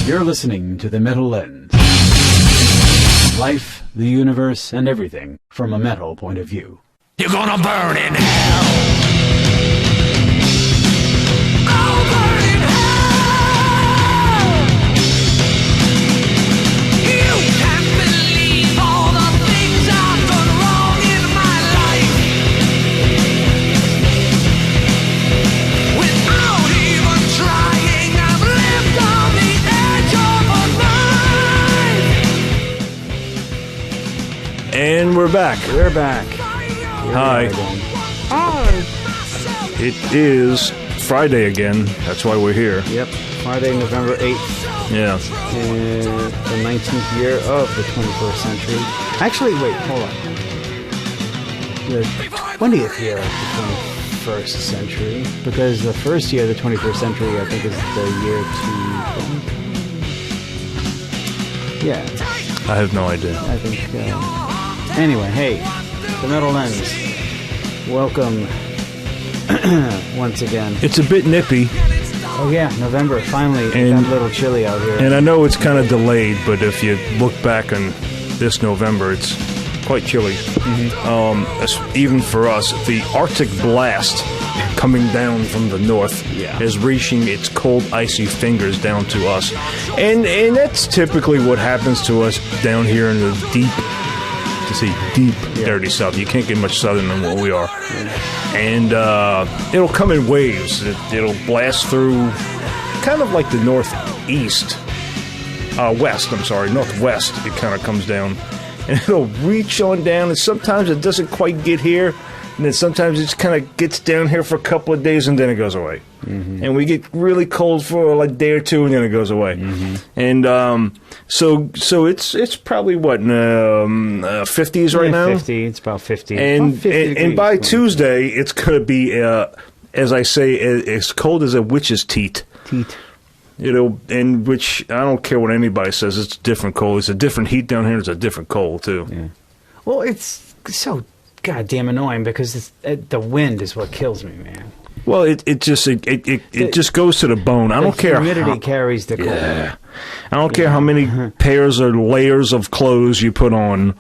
You're listening to The Metal Lens. Life, the universe, and everything from a metal point of view. You're gonna burn in hell. I'll burn in hell. You can't believe all the things I've done wrong in my life. Without even trying, I've lived on the edge of a knife. And we're back. We're back. Hi. It is Friday again. That's why we're here. Yep, Friday, November 8th. Yeah. The 19th year of the 21st century. Actually, wait, hold on. The 20th year of the 21st century. Because the first year of the 21st century, I think, is the year 2000. Yeah. I have no idea. I think. Anyway, hey, The Metal Lens. Welcome once again. It's a bit nippy, Oh yeah, November, finally. It And- got a little chilly out here. and I know it's kind of delayed, but if you look back on this November, it's quite chilly. Even for us, the Arctic blast coming down from the north is reaching its cold, icy fingers down to us. And that's typically what happens to us down here in the deep, dirty south. You can't get much southern than what we are. And it'll come in waves. It'll blast through kind of like the northwest. It kind of comes down. And it'll reach on down, and sometimes it doesn't quite get here. And then sometimes it just kind of gets down here for a couple of days, and then it goes away. And we get really cold for like a day or two, and then it goes away. And so it's probably what 50s right now. 50. It's about 50. And About 50 and by degrees. Tuesday, it's going to be, as I say, as cold as a witch's teat. Which I don't care what anybody says. It's different cold. It's a different heat down here. It's a different cold too. Yeah. Well, it's so goddamn annoying because the wind is what kills me, man. Well, it just goes to the bone. I don't care. Humidity carries the cold. Yeah. I don't care how many pairs or layers of clothes you put on.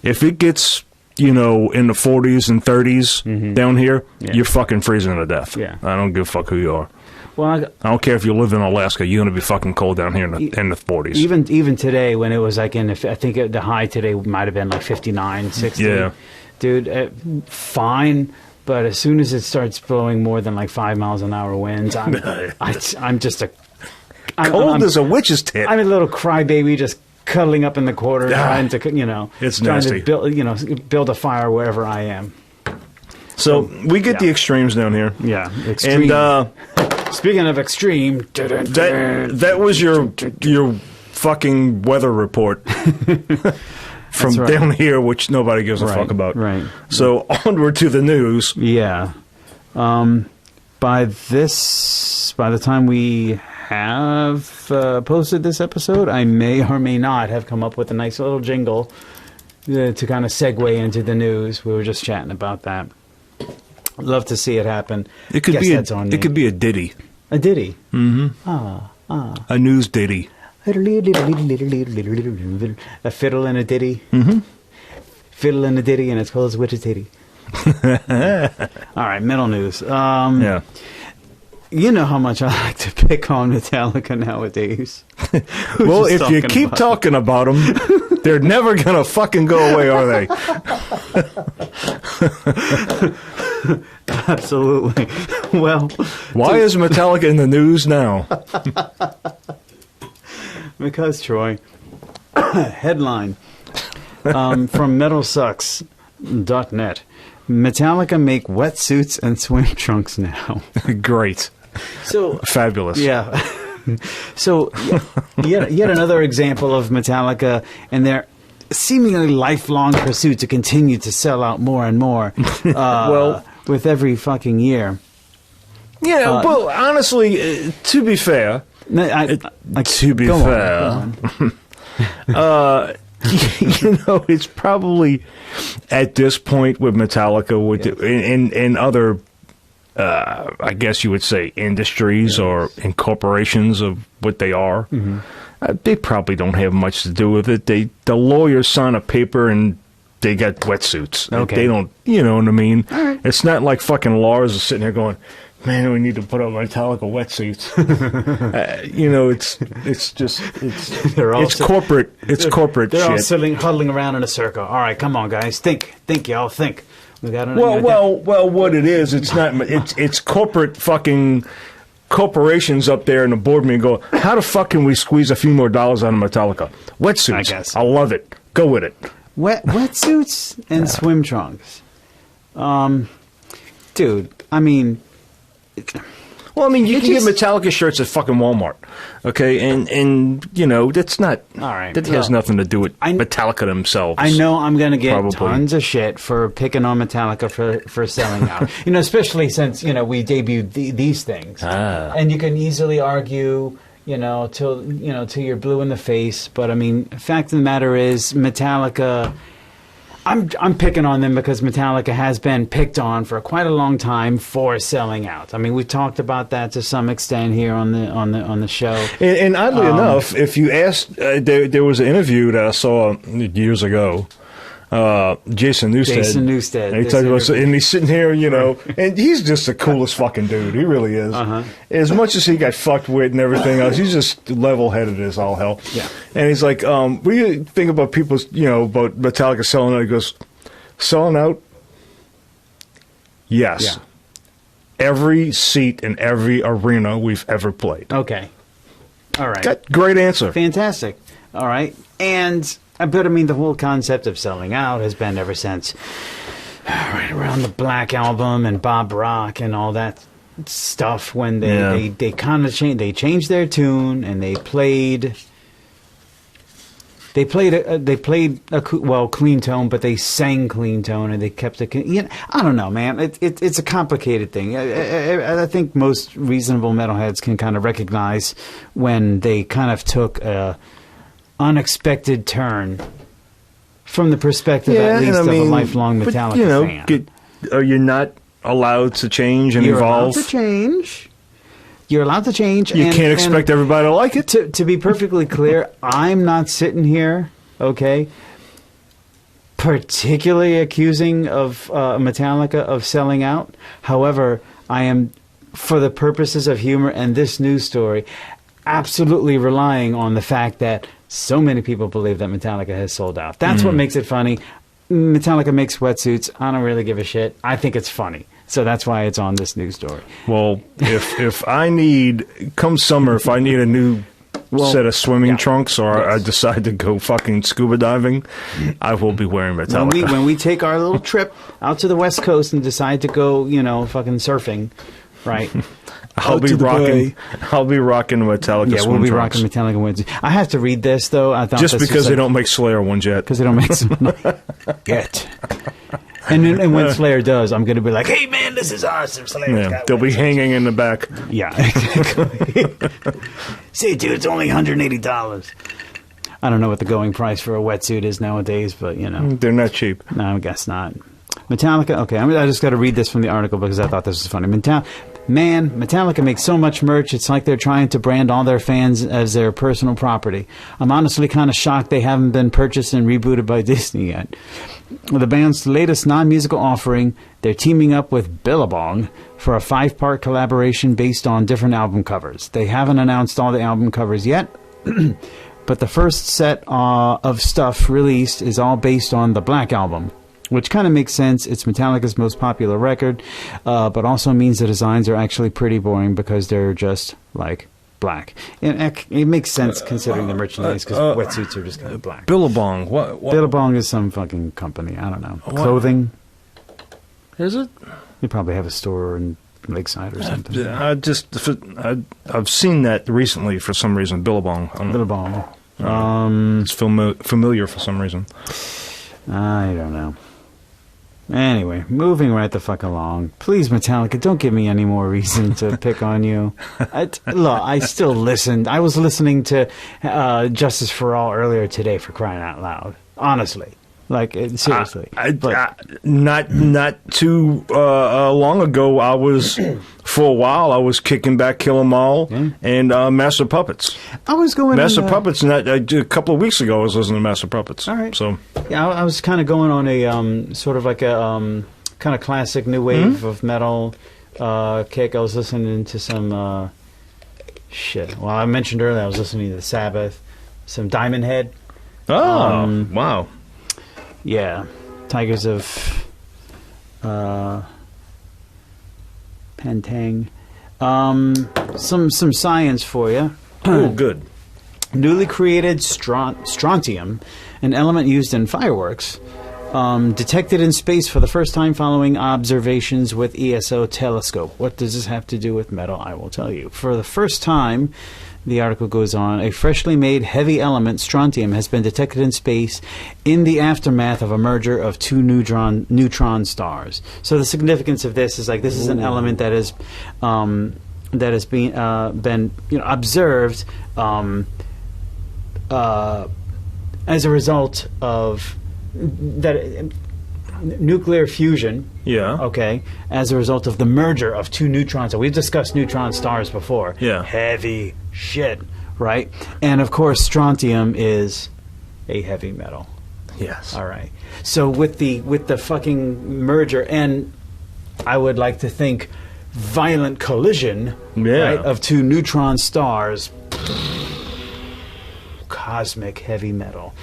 If it gets, in the 40s and 30s down here, you're fucking freezing to death. Yeah. I don't give a fuck who you are. Well, I don't care if you live in Alaska. You're going to be fucking cold down here in the 40s. even today when it was like I think the high today might have been like 59, 60. Yeah. Dude, fine. But as soon as it starts blowing more than like 5 miles an hour winds, I'm just cold as a witch's tit. I'm a little crybaby, just cuddling up in the corner, trying to It's trying nasty. to build a fire wherever I am. So we get the extremes down here. Yeah, extreme. And speaking of extreme, that was your fucking weather report from right. down here, which nobody gives a fuck about. Right. So onward to the news. Yeah. By the time we have posted this episode, I may or may not have come up with a nice little jingle to kind of segue into the news. We were just chatting about that. I'd love to see it happen. It could Guess be that's on me. it could be a ditty, A ditty. a news ditty. A fiddle and a ditty. Mm-hmm. Fiddle and a ditty, and it's called as witch's titty. All right, middle news. Yeah. You know how much I like to pick on Metallica nowadays. Well, just if you talking keep about talking about them, they're never gonna fucking go away, are they? Absolutely. Well, Why is Metallica in the news now? because Troy. Headline from metalsucks.net. Metallica make wetsuits and swim trunks now. Great. So Fabulous. yeah. So yet another example of Metallica and their seemingly lifelong pursuit to continue to sell out more and more. Well, with every fucking year. Yeah, well, honestly, to be fair, No, to be go on, fair, go on. it's probably at this point with Metallica, and other I guess you would say, industries or incorporations of what they are. They probably don't have much to do with it. The lawyers sign a paper and they got wetsuits. Okay. They don't, you know what I mean? All right. It's not like fucking Lars is sitting there going, man, we need to put up Metallica wetsuits. You know, it's They're all corporate. It's corporate They're all shit. sitting, huddling around in a circle. All right, come on, guys. Think, y'all. Think. We got an idea. Well. What it is, it's not. It's corporate fucking corporations up there in the board meeting go, how the fuck can we squeeze a few more dollars out of Metallica? Wetsuits. I guess. I love it. Go with it. Wetsuits and swim trunks. Dude, I mean, Well, I mean, you It can just- get Metallica shirts at fucking Walmart, okay? And you know, that's not. All right, That has well, nothing to do with I- Metallica themselves. I know I'm going to get Probably. tons of shit for picking on Metallica for selling out. You know, especially since, you know, we debuted these things. And you can easily argue, you know, till you're blue in the face. But, I mean, fact of the matter is, Metallica... I'm picking on them because Metallica has been picked on for quite a long time for selling out. I mean, we talked about that to some extent here on the show. And oddly enough, if you asked, there was an interview that I saw years ago. Jason Newsted. And he this talked about, interview. and he's sitting here, you know, and he's just the coolest fucking dude. He really is. As much as he got fucked with and everything else, he's just level-headed as all hell. Yeah. And he's like, what do you think about people, you know, about Metallica selling out? He goes, selling out? Yes. Yeah. Every seat in every arena we've ever played. Okay. All right. Great answer. Fantastic. All right. But I mean, the whole concept of selling out has been ever since right around the Black Album and Bob Rock and all that stuff when they kind of changed their tune and they played clean tone, but they sang clean tone and they kept it. You know, I don't know, man. It's a complicated thing. I think most reasonable metalheads can kind of recognize when they kind of took a unexpected turn from the perspective, at least, of a lifelong Metallica fan. Are you not allowed to change and You're evolve? allowed to change. You're allowed to change. You can't expect everybody to like it. To be perfectly clear, I'm not sitting here, okay, particularly accusing of Metallica of selling out. However, I am, for the purposes of humor and this news story, absolutely relying on the fact that so many people believe that Metallica has sold out. That's what makes it funny. Metallica makes wetsuits. I don't really give a shit. I think it's funny. So that's why it's on this news story. Well, if I need, come summer, if I need a new set of swimming trunks or I decide to go fucking scuba diving, I will be wearing Metallica. When we take our little trip out to the West Coast and decide to go, you know, fucking surfing, right? I'll out be to the rocking bay. Metallica Yeah, swim we'll be trunks. rocking Metallica ones. I have to read this though. I thought Just this because was they don't make Slayer ones yet. because they don't make some yet. And when Slayer does, I'm going to be like, "Hey man, this is awesome." Slayer's Yeah, got they'll be wetsuits. hanging in the back. Yeah, exactly. Say, dude, it's only $180. I don't know what the going price for a wetsuit is nowadays, but you know. They're not cheap. No, I guess not. Metallica. Okay, I just got to read this from the article because I thought this was funny. Metallica makes so much merch. It's like they're trying to brand all their fans as their personal property. I'm honestly kind of shocked they haven't been purchased and rebooted by Disney yet. With the band's latest non-musical offering, they're teaming up with Billabong for a 5-part collaboration based on different album covers. They haven't announced all the album covers yet. But the first set of stuff released is all based on the Black Album, which kind of makes sense. It's Metallica's most popular record, but also means the designs are actually pretty boring because they're just like black. And it makes sense considering the merchandise because wetsuits are just kind of black. Billabong. What Billabong is some fucking company. I don't know. Clothing. is it? They probably have a store in Lakeside or something. I've seen that recently for some reason. Billabong. I don't know. Billabong. It's familiar for some reason. I don't know. Anyway, moving right the fuck along. Please, Metallica, don't give me any more reason to pick on you. Look, I still listened. I was listening to Justice for All earlier today, for crying out loud. Honestly. Like seriously. Not too long ago, I was for a while I was kicking back Kill 'Em All and Master Puppets. I was going Master Puppets. And a couple of weeks ago, I was listening to Master Puppets. All right. So yeah, I was kind of going on a sort of like a kind of classic new wave of metal kick. I was listening to some shit. Well, I mentioned earlier I was listening to the Sabbath, some Diamond Head. Oh, wow. Yeah, Tigers of Pantang. Some science for you. Oh, good. Newly created strontium, an element used in fireworks, detected in space for the first time following observations with ESO telescope. What does this have to do with metal? I will tell you. For the first time, the article goes on, a freshly made heavy element, strontium, has been detected in space in the aftermath of a merger of two neutron stars. So the significance of this is like this is an element that has been observed as a result of that nuclear fusion. Yeah. Okay. As a result of the merger of two neutrons. So we've discussed neutron stars before. Yeah. Heavy shit, right? And of course, strontium is a heavy metal. Yes. All right. So with the fucking merger, and I would like to think violent collision, right, of two neutron stars, cosmic heavy metal,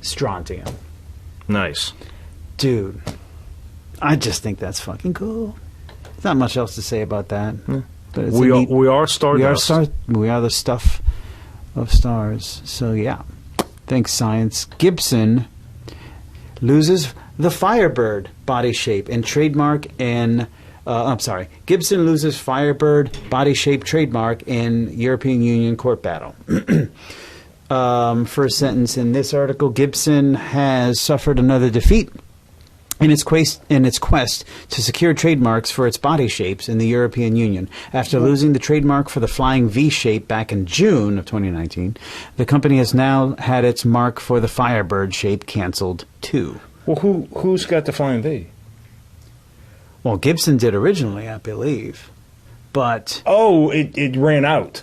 strontium. Nice. Dude, I just think that's fucking cool. There's not much else to say about that. But it's We are Stardust. We are the stuff of stars. So yeah, thanks science. Gibson loses the Firebird body shape and trademark in. Gibson loses Firebird body shape trademark in European Union court battle. First sentence in this article: Gibson has suffered another defeat in its quest to secure trademarks for its body shapes in the European Union. After losing the trademark for the flying V shape back in June of 2019, the company has now had its mark for the Firebird shape canceled too. Well, who's got the flying V? Well, Gibson did originally, I believe, but it ran out.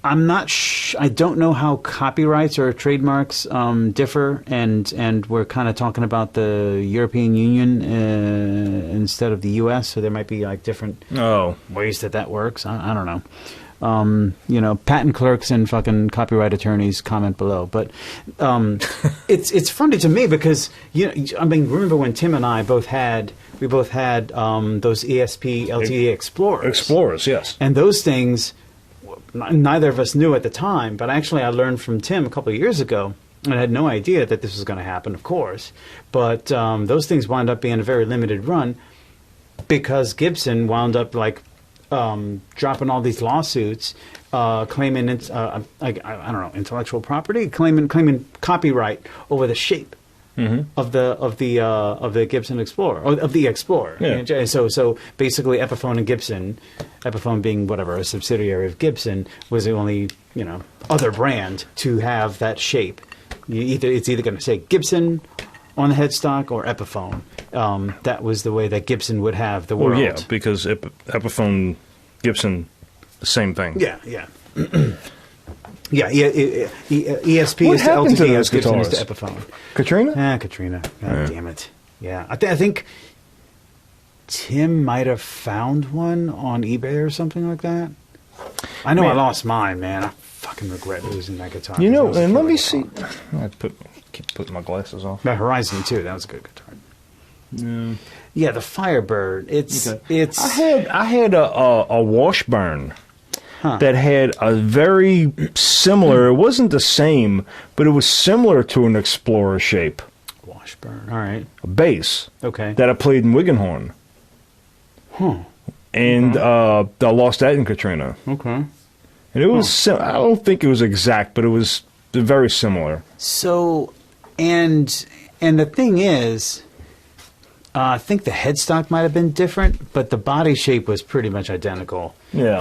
I'm not. I don't know how copyrights or trademarks differ, and we're kind of talking about the European Union instead of the U.S. So there might be like different ways that works. I don't know. Patent clerks and fucking copyright attorneys comment below. But it's funny to me because remember when Tim and I both had those ESP LTE Explorers, yes, and those things. Neither of us knew at the time, but actually I learned from Tim a couple of years ago, and I had no idea that this was going to happen, of course. But those things wound up being a very limited run because Gibson wound up dropping all these lawsuits, claiming intellectual property, claiming copyright over the shape. Of the Gibson Explorer, or of the Explorer. Yeah. So basically, Epiphone and Gibson, Epiphone being a subsidiary of Gibson, was the only other brand to have that shape. It's either going to say Gibson on the headstock or Epiphone. That was the way that Gibson would have the world. Well, yeah, because Epiphone, Gibson, the same thing. Yeah. Yeah, ESP What is to happened to LTD, those Gibson is to guitars? Epiphone. Katrina? Katrina. God damn it. Yeah. I think Tim might have found one on eBay or something like that. I know I lost mine, man. I fucking regret losing that guitar. And let me see. I keep putting my glasses off. The Horizon, too. That was a good guitar. Yeah, the Firebird. It's. I had a Washburn. That had a very similar, it wasn't the same, but it was similar to an Explorer shape. Washburn, all right. A bass. Okay. That I played in Wiggenhorn. And I lost that in Katrina. Okay. And it was, I don't think it was exact, but it was very similar. So, and the thing is, I think the headstock might have been different, but the body shape was pretty much identical. Yeah.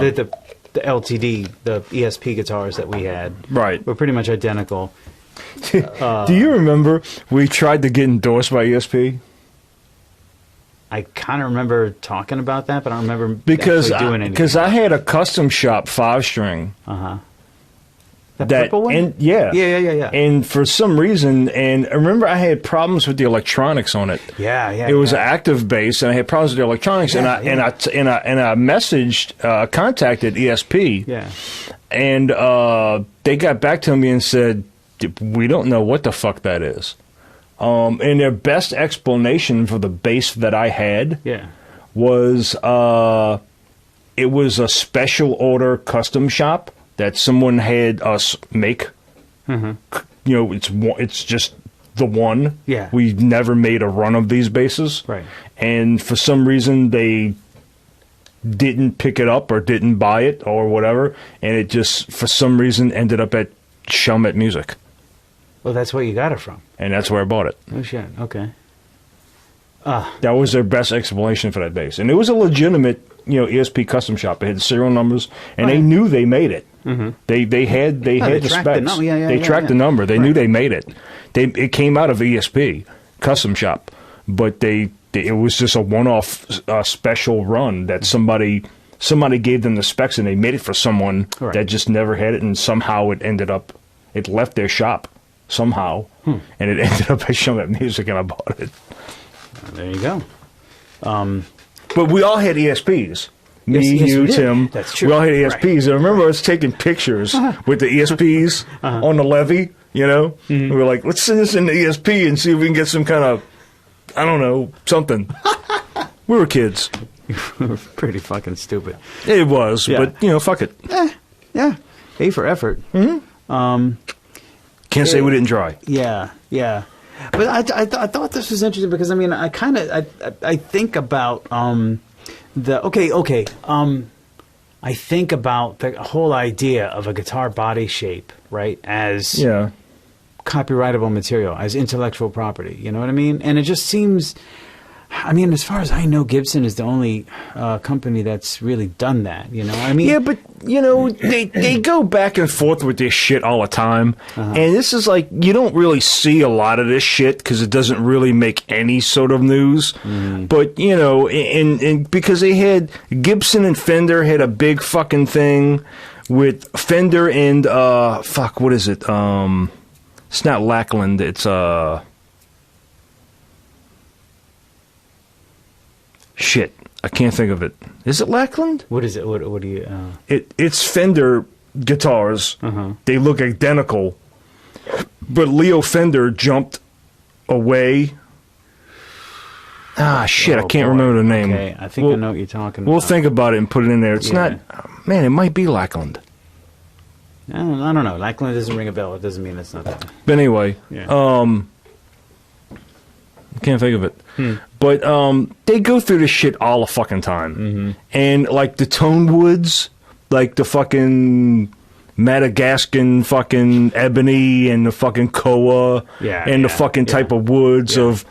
The LTD, the ESP guitars that we had, Right. were pretty much identical. Do you remember we tried to get endorsed by ESP? I kind of remember talking about that, but I don't remember Because actually doing anything. because I had a custom shop 5-string The that purple one? and yeah. Yeah. And for some reason, and I remember I had problems with the electronics on it. Yeah. It was an active bass, and I had problems with the electronics. Yeah, and I messaged, contacted ESP, Yeah. and they got back to me and said, "We don't know what the fuck that is." And their best explanation for the bass that I had Yeah. was it was a special order custom shop that someone had us make. You know, it's just the one. Yeah. We never made a run of these basses. Right. And for some reason they didn't pick it up or didn't buy it or whatever, and it just for some reason ended up at Chalmette Music. Well, that's where you got it from. And that's where I bought it. Oh, shit. Okay. That was their best explanation for that bass. And it was a legitimate, ESP custom shop. It had serial numbers, and they knew they made it. They had they the tracked the specs. number. Yeah, they tracked the number. They Right. knew they made it. It came out of ESP custom shop, but it was just a one-off special run that somebody gave them the specs, and they made it for someone Right. that just never had it, and somehow it left their shop somehow, and it ended up at Chalmette Music, and I bought it. There you go. But we all had ESPs. Me, Yes, you, we did. Tim. That's true. We all had ESPs. Right. I remember us taking pictures with the ESPs on the levee, We were like, let's send this in the ESP and see if we can get some kind of, I don't know, something. We were kids. Pretty fucking stupid. It was, Yeah. but, fuck it. Yeah. A for effort. Can't say we didn't try. Yeah. But I thought this was interesting because I mean I think about I think about the whole idea of a guitar body shape, right, as Yeah. copyrightable material, as intellectual property. You know what I mean? And it just seems. I mean, as far as I know, Gibson is the only company that's really done that. I mean, Yeah, but they go back and forth with this shit all the time, and this is like you don't really see a lot of this shit because it doesn't really make any sort of news. But and because they had Gibson and Fender had a big fucking thing with Fender and what is it? It's not Lackland. It's Shit, I can't think of it. Is it Lackland? what is it? What do you? It's Fender guitars. They look identical, but Leo Fender jumped away. I can't remember the name. Okay, I think I know what you're talking about. We'll think about it and put it in there. It's Yeah. not. Man, it might be Lackland. I don't know. Lackland doesn't ring a bell. It doesn't mean it's not that. But anyway, Yeah. can't think of it. But they go through this shit all the fucking time. And like the tone woods, like the fucking Madagascan fucking ebony and the fucking koa and the fucking type of woods of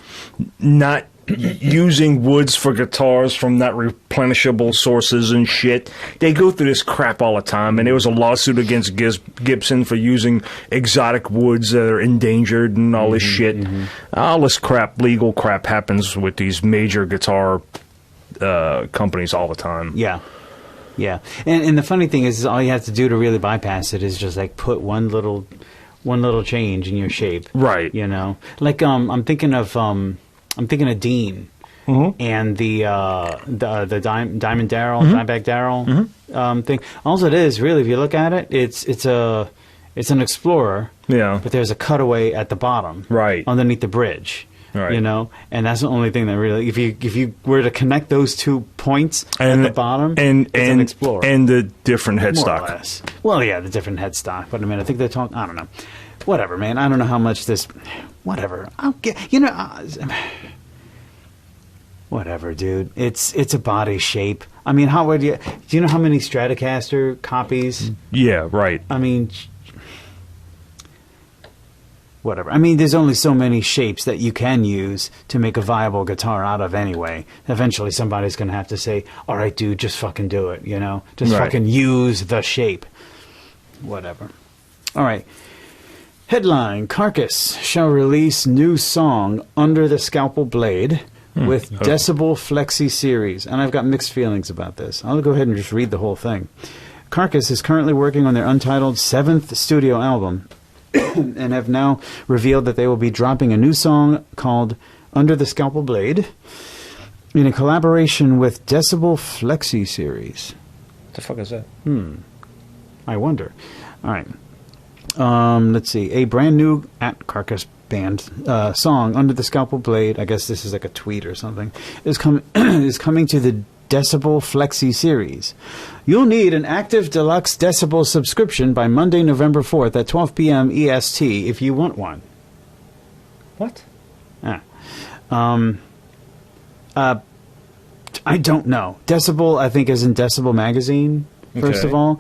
not using woods for guitars from not replenishable sources and shit. They go through this crap all the time, and there was a lawsuit against Gibson for using exotic woods that are endangered and all this shit. All this crap, legal crap, happens with these major guitar companies all the time. Yeah. And the funny thing is all you have to do to really bypass it is just like put one little change in your shape. Right. Like I'm thinking of Dean and the Diamond Darrell, Dimebag Darrell thing. All it is really, if you look at it, it's an Explorer. Yeah. But there's a cutaway at the bottom. Right. Underneath the bridge. Right. And that's the only thing that really, if you were to connect those 2 points at the bottom, it's an Explorer. And the different More or headstock. less. Well, yeah, the different headstock. But I mean, I think they're talking. I don't know. Whatever, man. I don't know how much this. Whatever. I'll get. Whatever, dude. It's a body shape. I mean, how would you? Do you know how many Stratocaster copies? Yeah. Right. I mean. Whatever. I mean, there's only so many shapes that you can use to make a viable guitar out of anyway. Eventually, somebody's going to have to say, all right, dude, just fucking do it, Just Right. fucking use the shape. Whatever. All right. Headline: Carcass shall release new song Under the Scalpel Blade with Decibel Flexi Series. And I've got mixed feelings about this. I'll go ahead and just read the whole thing. Carcass is currently working on their untitled 7th studio album and have now revealed that they will be dropping a new song called Under the Scalpel Blade in a collaboration with Decibel Flexi Series. What the fuck is that? I wonder. All right. Let's see. A brand new at Carcass band song Under the Scalpel Blade. I guess this is like a tweet or something. Is coming to the Decibel Flexi Series. You'll need an active deluxe Decibel subscription by Monday, November 4th at 12 p.m. EST if you want one. What? I don't know. Decibel, I think, is in Decibel Magazine, first Okay. of all.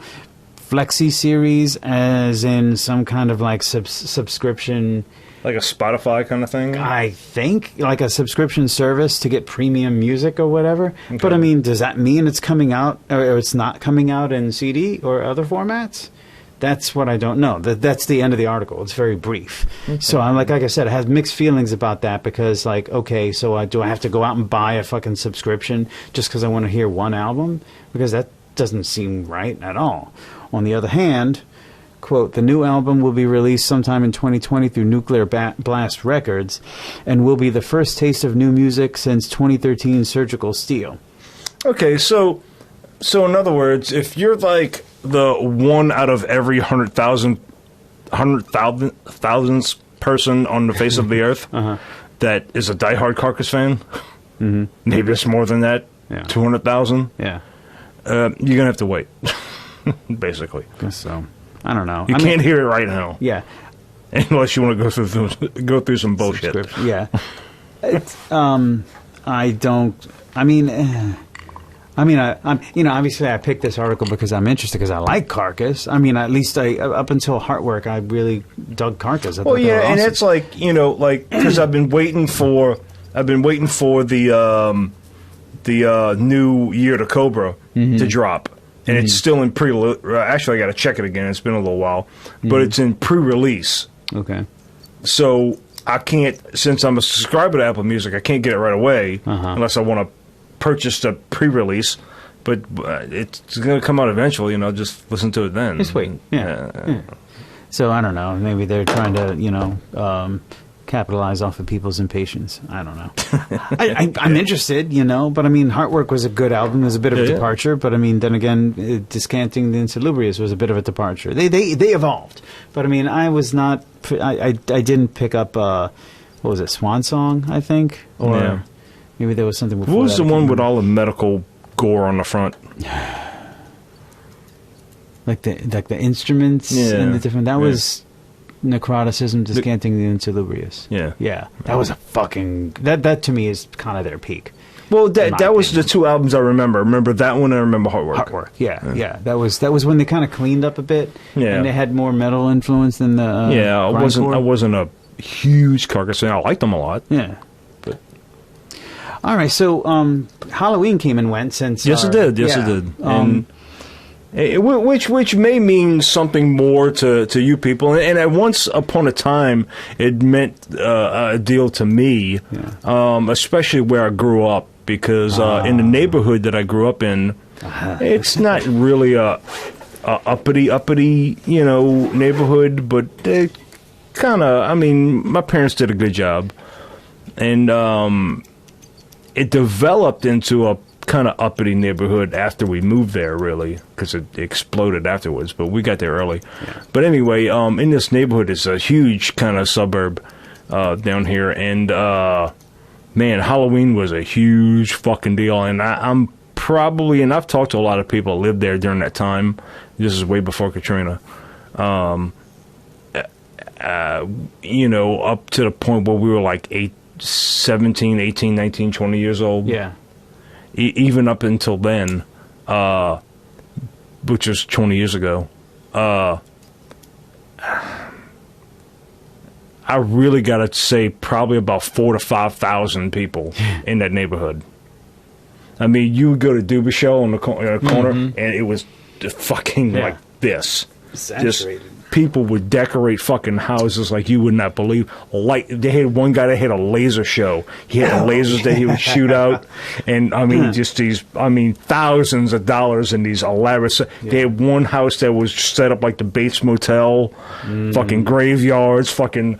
Flexi Series as in some kind of like subscription, Like a Spotify kind of thing? I think, like a subscription service to get premium music or whatever. But I mean, does that mean it's coming out or it's not coming out in CD or other formats? That's what I don't know. That's the end of the article. It's very brief. So I'm like I said, I have mixed feelings about that because, like, okay, so do I have to go out and buy a fucking subscription just because I want to hear one album? Because that doesn't seem right at all. On the other hand, quote, the new album will be released sometime in 2020 through Nuclear Blast Records and will be the first taste of new music since 2013 Surgical Steel. Okay, so in other words, if you're like the one out of every 100,000th person on the face of the earth that is a diehard Carcass fan, maybe it's more than that, Yeah. 200,000, Yeah, you're going to have to wait, basically. guess so. I don't know. You can't hear it right now, Yeah. unless you want to go through some bullshit. Subscription, yeah. It's, I don't. I mean, I'm. You know, obviously, I picked this article because I'm interested because I like Carcass. I mean, at least up until Heartwork, I really dug Carcass. I Well, thought they yeah, were and awesome. it's like, you know, like because I've been waiting for the new Year to Cobra to drop, and it's still in actually, I got to check it again. It's been a little while, but it's in pre-release. Okay. So I can't, since I'm a subscriber to Apple Music, I can't get it right away unless I want to purchase the pre-release. But it's going to come out eventually, and I'll just listen to it then. Just wait. Yeah. So I don't know. Maybe they're trying to, capitalize off of people's impatience. I don't know. I'm interested, but I mean, Heartwork was a good album. It was a bit of a departure, but I mean, then again, Descanting the Insalubrious was a bit of a departure. They evolved, but I mean, I was not. I didn't pick up. What was it? Swan Song, I think, or maybe there was something before. What was that, the I one can't with remember. all the medical gore on the front? like the instruments and the different. That was Necroticism, Descanting the Insalubrious. Yeah. That was a fucking that to me is kind of their peak. Well, in my that was the opinion. two albums I remember. I remember that one, and I remember Heartwork. Heartwork. Yeah. That was when they kind of cleaned up a bit. Yeah. And they had more metal influence than the Yeah, I grindcore. wasn't a huge Carcass fan. I liked them a lot. Yeah. But all right, so Halloween came and went since. Yes, it did. Yes, it did. And which may mean something more to you people. And at once upon a time, it meant a deal to me, especially where I grew up, because in the neighborhood that I grew up in, it's not really a uppity neighborhood, but kind of. I mean, my parents did a good job, and it developed into a kind of uppity neighborhood after we moved there, really, because it exploded afterwards, but we got there early. But anyway, in this neighborhood, it's a huge kind of suburb down here, and man, Halloween was a huge fucking deal, and I'm probably, and I've talked to a lot of people that lived there during that time. This is way before Katrina. Up to the point where we were like 17, 18, 19, 20 years old. Yeah. Even up until then, which was 20 years ago, I really got to say probably about 4,000 to 5,000 people in that neighborhood. I mean, you would go to Doobie Show on the corner, and it was fucking like this. Saturated. People would decorate fucking houses like you would not believe. They had one guy that had a laser show. He had lasers that he would shoot out, and I mean, just these. I mean, thousands of dollars in these elaborate. They had one house that was set up like the Bates Motel, fucking graveyards, fucking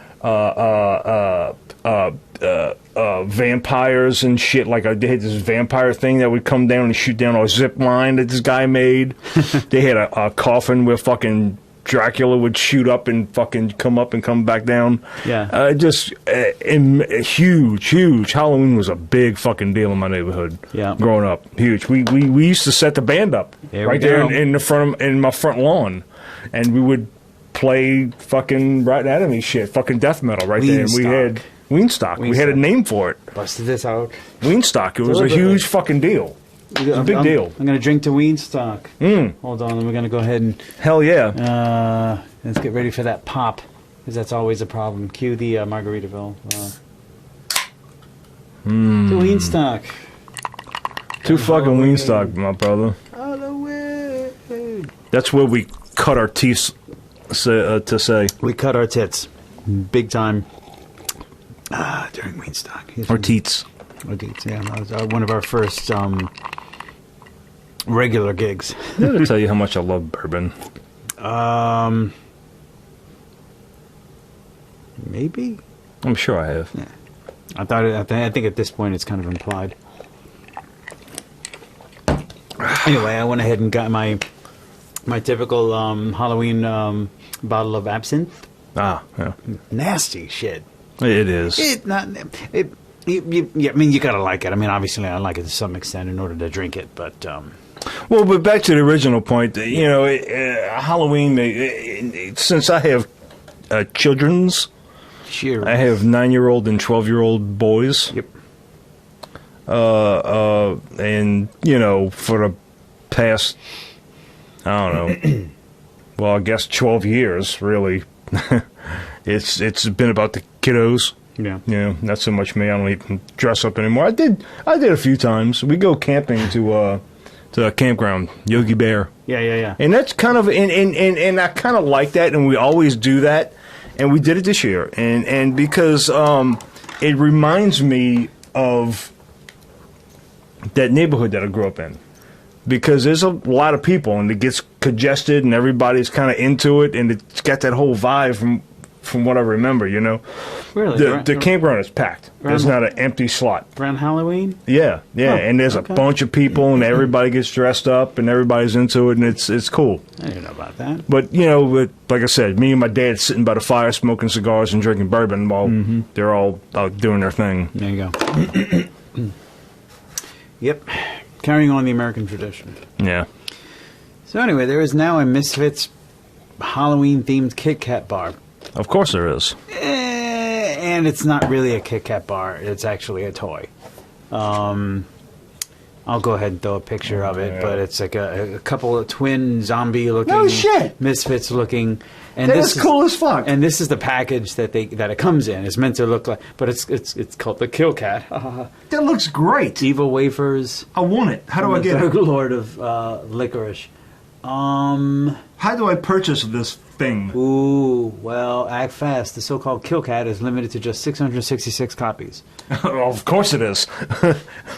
vampires and shit. Like they had this vampire thing that would come down and shoot down a zip line that this guy made. They had a coffin where fucking Dracula would shoot up and fucking come up and come back down. Yeah. Huge. Halloween was a big fucking deal in my neighborhood. Yeah. Growing up, huge. We used to set the band up right there in the front in my front lawn, and we would play fucking Right Anatomy shit, fucking death metal right there. And we had Weenstock. We had a name for it. Busted this out. Weenstock. It was a huge fucking deal. It was a big deal. I'm going to drink to Weenstock. Hold on, then we're going to go ahead and... Hell yeah. Let's get ready for that pop, because that's always a problem. Cue the Margaritaville. To Weenstock. Too fucking Weenstock, my brother. All the way. That's where we cut our teeth, to say. We cut our tits. Big time. During Weenstock. Our teats. Our teats, yeah. That was one of our first... regular gigs. I gotta tell you how much I love bourbon. Maybe. I'm sure I have. Yeah. I think at this point it's kind of implied. Anyway, I went ahead and got my typical Halloween bottle of absinthe. Ah, yeah. Nasty shit. It is. I mean, you gotta like it. I mean, obviously, I like it to some extent in order to drink it, but. Well, but back to the original point, you know, Halloween, since I have children's, Cheers. I have 9-year-old and 12-year-old boys. Yep. And, you know, for the past, I don't know, well, I guess 12 years, really, it's been about the kiddos. Yeah. You know, not so much me. I don't even dress up anymore. I did a few times. We go camping to a campground, Yogi Bear. Yeah. And that's kind of and I kind of like that, and we always do that, and we did it this year, and because it reminds me of that neighborhood that I grew up in, because there's a lot of people, and it gets congested, and everybody's kind of into it, and it's got that whole vibe from what I remember, you know. Really? The campground is packed. There's not an empty slot. Around Halloween? Yeah. And there's a bunch of people, and everybody gets dressed up, and everybody's into it, and it's cool. I didn't know about that. But, you know, like I said, me and my dad sitting by the fire, smoking cigars and drinking bourbon while they're all out doing their thing. There you go. Yep. Carrying on the American tradition. Yeah. So anyway, there is now a Misfits Halloween-themed Kit Kat bar. Of course there is. And it's not really a Kit Kat bar. It's actually a toy. I'll go ahead and throw a picture of it, but it's like a couple of twin zombie-looking, No shit. Misfits-looking. And That this is cool as fuck. And this is the package that it comes in. It's meant to look like, but it's called the Kill Cat. That looks great. Evil wafers. I want it. How do I get Dark it? Lord of Licorice. How do I purchase this thing? Ooh, well, act fast. The so-called Kill Cat is limited to just 666 copies. Of course it is.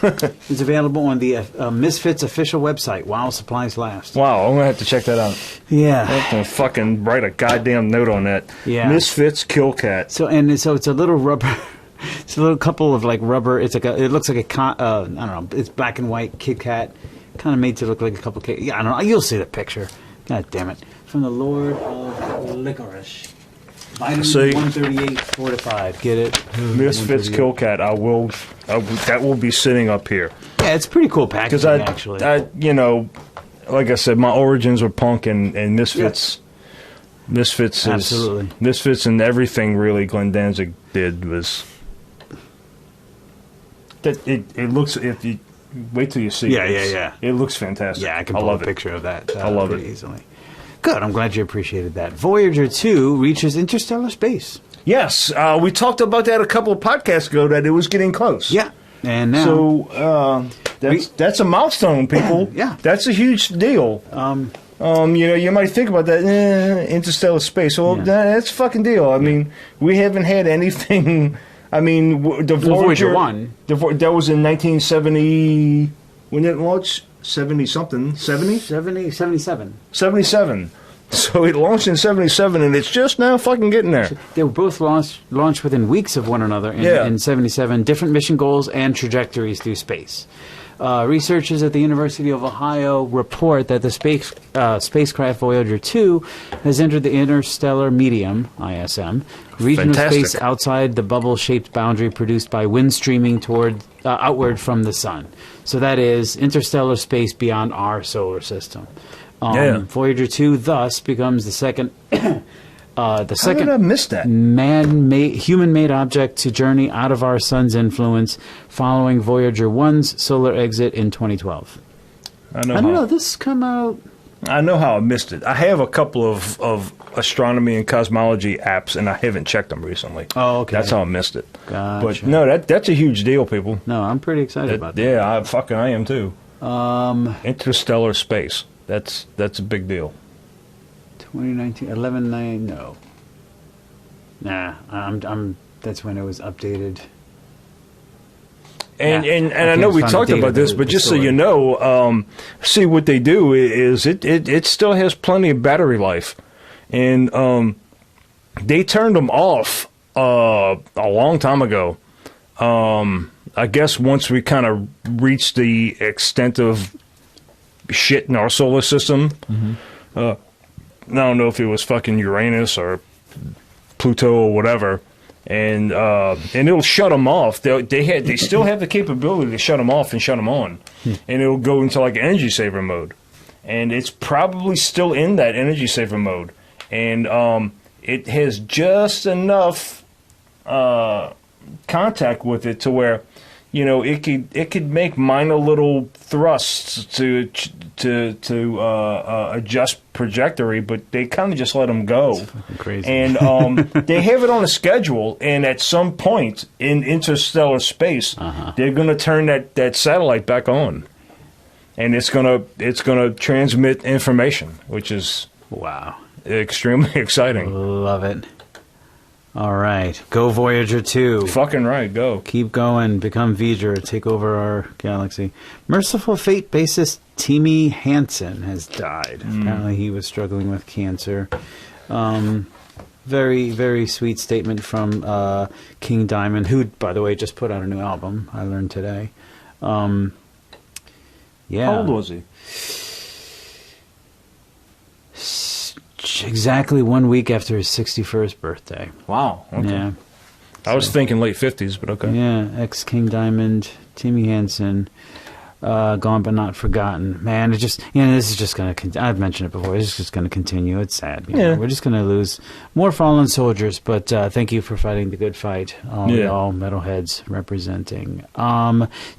It's available on the Misfits official website while supplies last. Wow, I'm going to have to check that out. I Yeah. have to fucking write a goddamn note on that. Yeah. Misfits Kill Cat. So it's a little rubber. It's a little couple of like rubber. It's like it looks like I don't know. It's black and white Kit Kat, kind of made to look like a couple. Yeah, I don't know. You'll see the picture. God damn it! From the Lord of Licorice. Vitamin See? 138 fortified. Get it? Misfits Kill Cat. That will be sitting up here. Yeah, it's pretty cool Because packaging actually. I, you know, like I said, my origins were punk and Misfits. Misfits is Absolutely. Misfits and everything really Glenn Danzig did was that it looks, if you wait till you see it. Yeah. It looks fantastic. Yeah, I can I pull a love it. picture of that. I love pretty it. easily. Good. I'm glad you appreciated that. Voyager 2 reaches interstellar space. Yes, we talked about that a couple of podcasts ago that it was getting close. Yeah, and now So that's a milestone, people. Yeah. That's a huge deal. You might think about that, interstellar space. Well, Yeah. that's a fucking deal. I mean, we haven't had anything. I mean, the Voyager Voyager 1. that was in 1970. When did it launch? 70-something. 70? 77. 77. So it launched in 77, and it's just now fucking getting there. They were both launched within weeks of one another Yeah. in 77, different mission goals and trajectories through space. Researchers at the University of Ohio report that the spacecraft Voyager 2 has entered the interstellar medium, ISM, region of Fantastic. space outside the bubble-shaped boundary produced by wind streaming outward from the sun. So that is interstellar space beyond our solar system. Yeah. Voyager 2 thus becomes the second How did I miss that? human-made object to journey out of our sun's influence following Voyager 1's solar exit in 2012. I I don't know, this come out... I know how I missed it. I have a couple of astronomy and cosmology apps, and I haven't checked them recently. Oh, okay. That's how I missed it. Gotcha. But no, that's a huge deal, people. No, I'm pretty excited about that. Yeah, I am too. Interstellar space. That's a big deal. 2019, 11/9, no. Nah, that's when it was updated. And Yeah, and I I know can't we find talked the date about of this, the but just so story. you know, see what they do is it still has plenty of battery life, and they turned them off a long time ago. I guess once we kind of reached the extent of shit in our solar system, I don't know if it was fucking Uranus or Pluto or whatever. And it'll shut them off. They still have the capability to shut them off and shut them on, and it'll go into like energy saver mode, and it's probably still in that energy saver mode, and it has just enough contact with it to where, it could make minor little thrusts to adjust trajectory, but they kind of just let them go. Crazy. And they have it on a schedule, and at some point in interstellar space, they're going to turn that satellite back on, and it's gonna transmit information, which is Wow. extremely exciting. Love it. All right. Go Voyager 2. Fucking right, go. Keep going. Become V'ger. Take over our galaxy. Merciful Fate bassist Timmy Hansen has died. Apparently he was struggling with cancer. Very, very sweet statement from King Diamond, who, by the way, just put out a new album. I learned today. Yeah. How old was he? Exactly 1 week after his 61st birthday. Wow. Okay. Yeah. I was thinking late 50s, but okay. Yeah, ex-King Diamond, Timmy Hansen, gone but not forgotten. Man, it just, this is just going to, I've mentioned it before, it's just going to continue. It's sad. You know? Yeah. We're just going to lose more fallen soldiers, but thank you for fighting the good fight. All metalheads representing.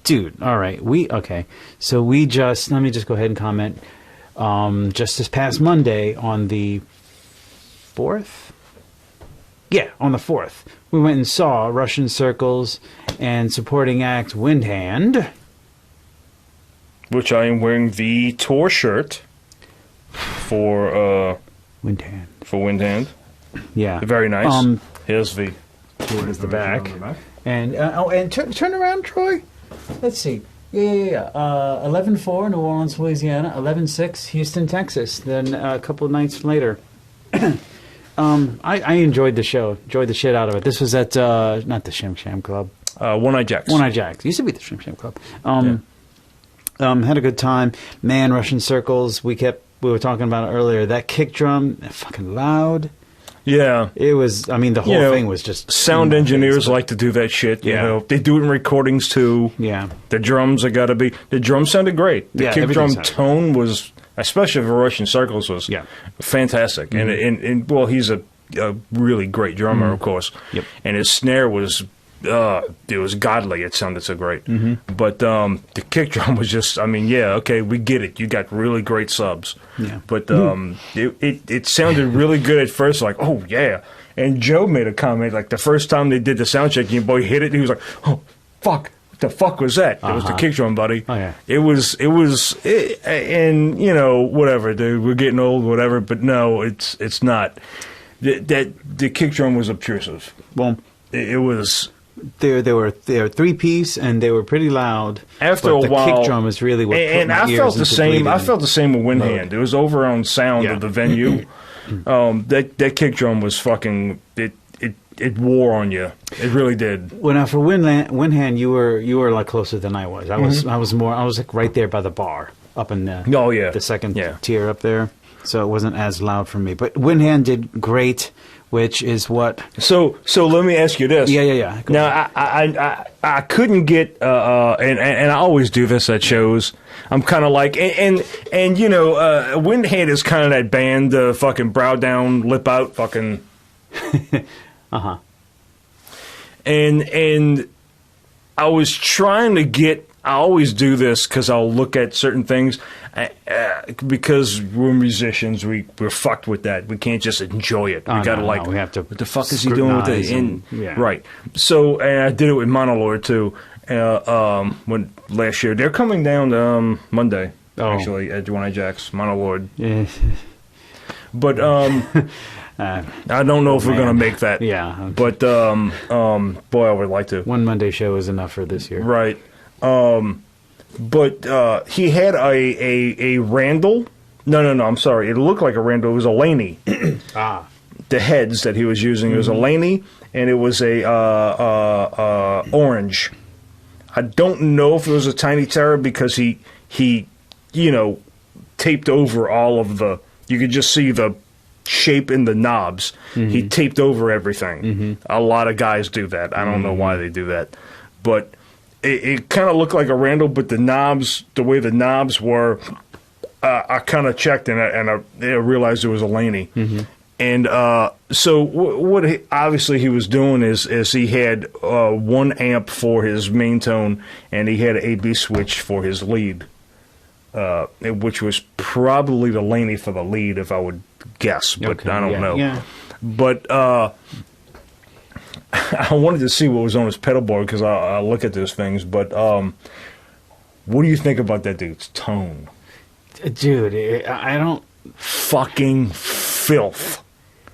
Dude, all right. So let me just go ahead and comment. Just this past Monday on the 4th? Yeah, on the 4th. We went and saw Russian Circles and supporting act Windhand. Which I am wearing the tour shirt for Windhand. Windhand. Yeah. Very nice. Here's the Here's the back. And turn around, Troy. Let's see. Yeah. 11-4, New Orleans, Louisiana. 11-6, Houston, Texas. Then a couple of nights later. I enjoyed the show. Enjoyed the shit out of it. This was at, not the Shim Sham Club. One Eye Jacks. One Eye Jacks. Used to be the Shim Sham Club. Had a good time. Man, Russian Circles. We were talking about it earlier. That kick drum, fucking loud. Yeah. It was, the whole thing was just... Sound engineers like to do that shit. You know, they do it in recordings too. Yeah. The drums have got to be... The drums sounded great. The kick drum tone was, especially for Russian Circles, was fantastic. Mm-hmm. And well, he's a really great drummer, of course. Yep. And his snare was... it was godly. It sounded so great. Mm-hmm. But the kick drum was just, okay, we get it. You got really great subs. Yeah. But it sounded really good at first, like, oh, yeah. And Joe made a comment, like, the first time they did the sound check, your boy hit it, and he was like, oh, fuck, what the fuck was that? It was the kick drum, buddy. Oh, yeah. It was, and you know, whatever, dude. We're getting old, whatever. But no, it's not. The kick drum was obtrusive. Well, It was. they were 3-piece and they were pretty loud. After but a the while, kick drum is really what. and put my I ears felt the into same. bleeding. I felt the same with Windhand. It was over on sound Yeah. of the venue. That kick drum was fucking. It wore on you. It really did. Well, now for Windhand, you were like closer than I was. I was like right there by the bar, up in the Oh, yeah. the second Yeah. tier up there. So it wasn't as loud for me. But Windhand did great, which is what. So let me ask you this. Yeah. Go Now ahead. I couldn't get and I always do this at shows. I'm kind of like and you know Windhand is kind of that band fucking brow down lip out fucking Uh-huh. and I was trying to get. I always do this because I'll look at certain things because we're musicians. We're fucked with that. We can't just enjoy it. We Oh, gotta no, like. we have to What the fuck is he doing with it? scrutinize and- yeah. Right. So and I did it with Monolord too. When last year they're coming down Monday. Oh. Actually, at One Eye Jacks, Monolord. Yeah. But I don't know if we're man. gonna make that. Yeah. But boy, I would like to. One Monday show is enough for this year. Right. But he had a Randall. No. I'm sorry. It looked like a Randall. It was a Laney. Ah. The heads that he was using. It was a Laney, and it was a orange. I don't know if it was a Tiny Terror because he you know taped over all of the. You could just see the shape in the knobs. He taped over everything. A lot of guys do that. I don't know why they do that, but it kind of looked like a Randall. But the knobs, the way the knobs were, I kind of checked and I realized it was a Laney. And so what obviously he was doing is he had 1 amp for his main tone and he had an AB switch for his lead. Which was probably the Laney for the lead, if I would guess, but Okay, I don't yeah, know. yeah. But I wanted to see what was on his pedal board because I look at those things. But what do you think about that dude's tone? Dude, I don't. Fucking filth.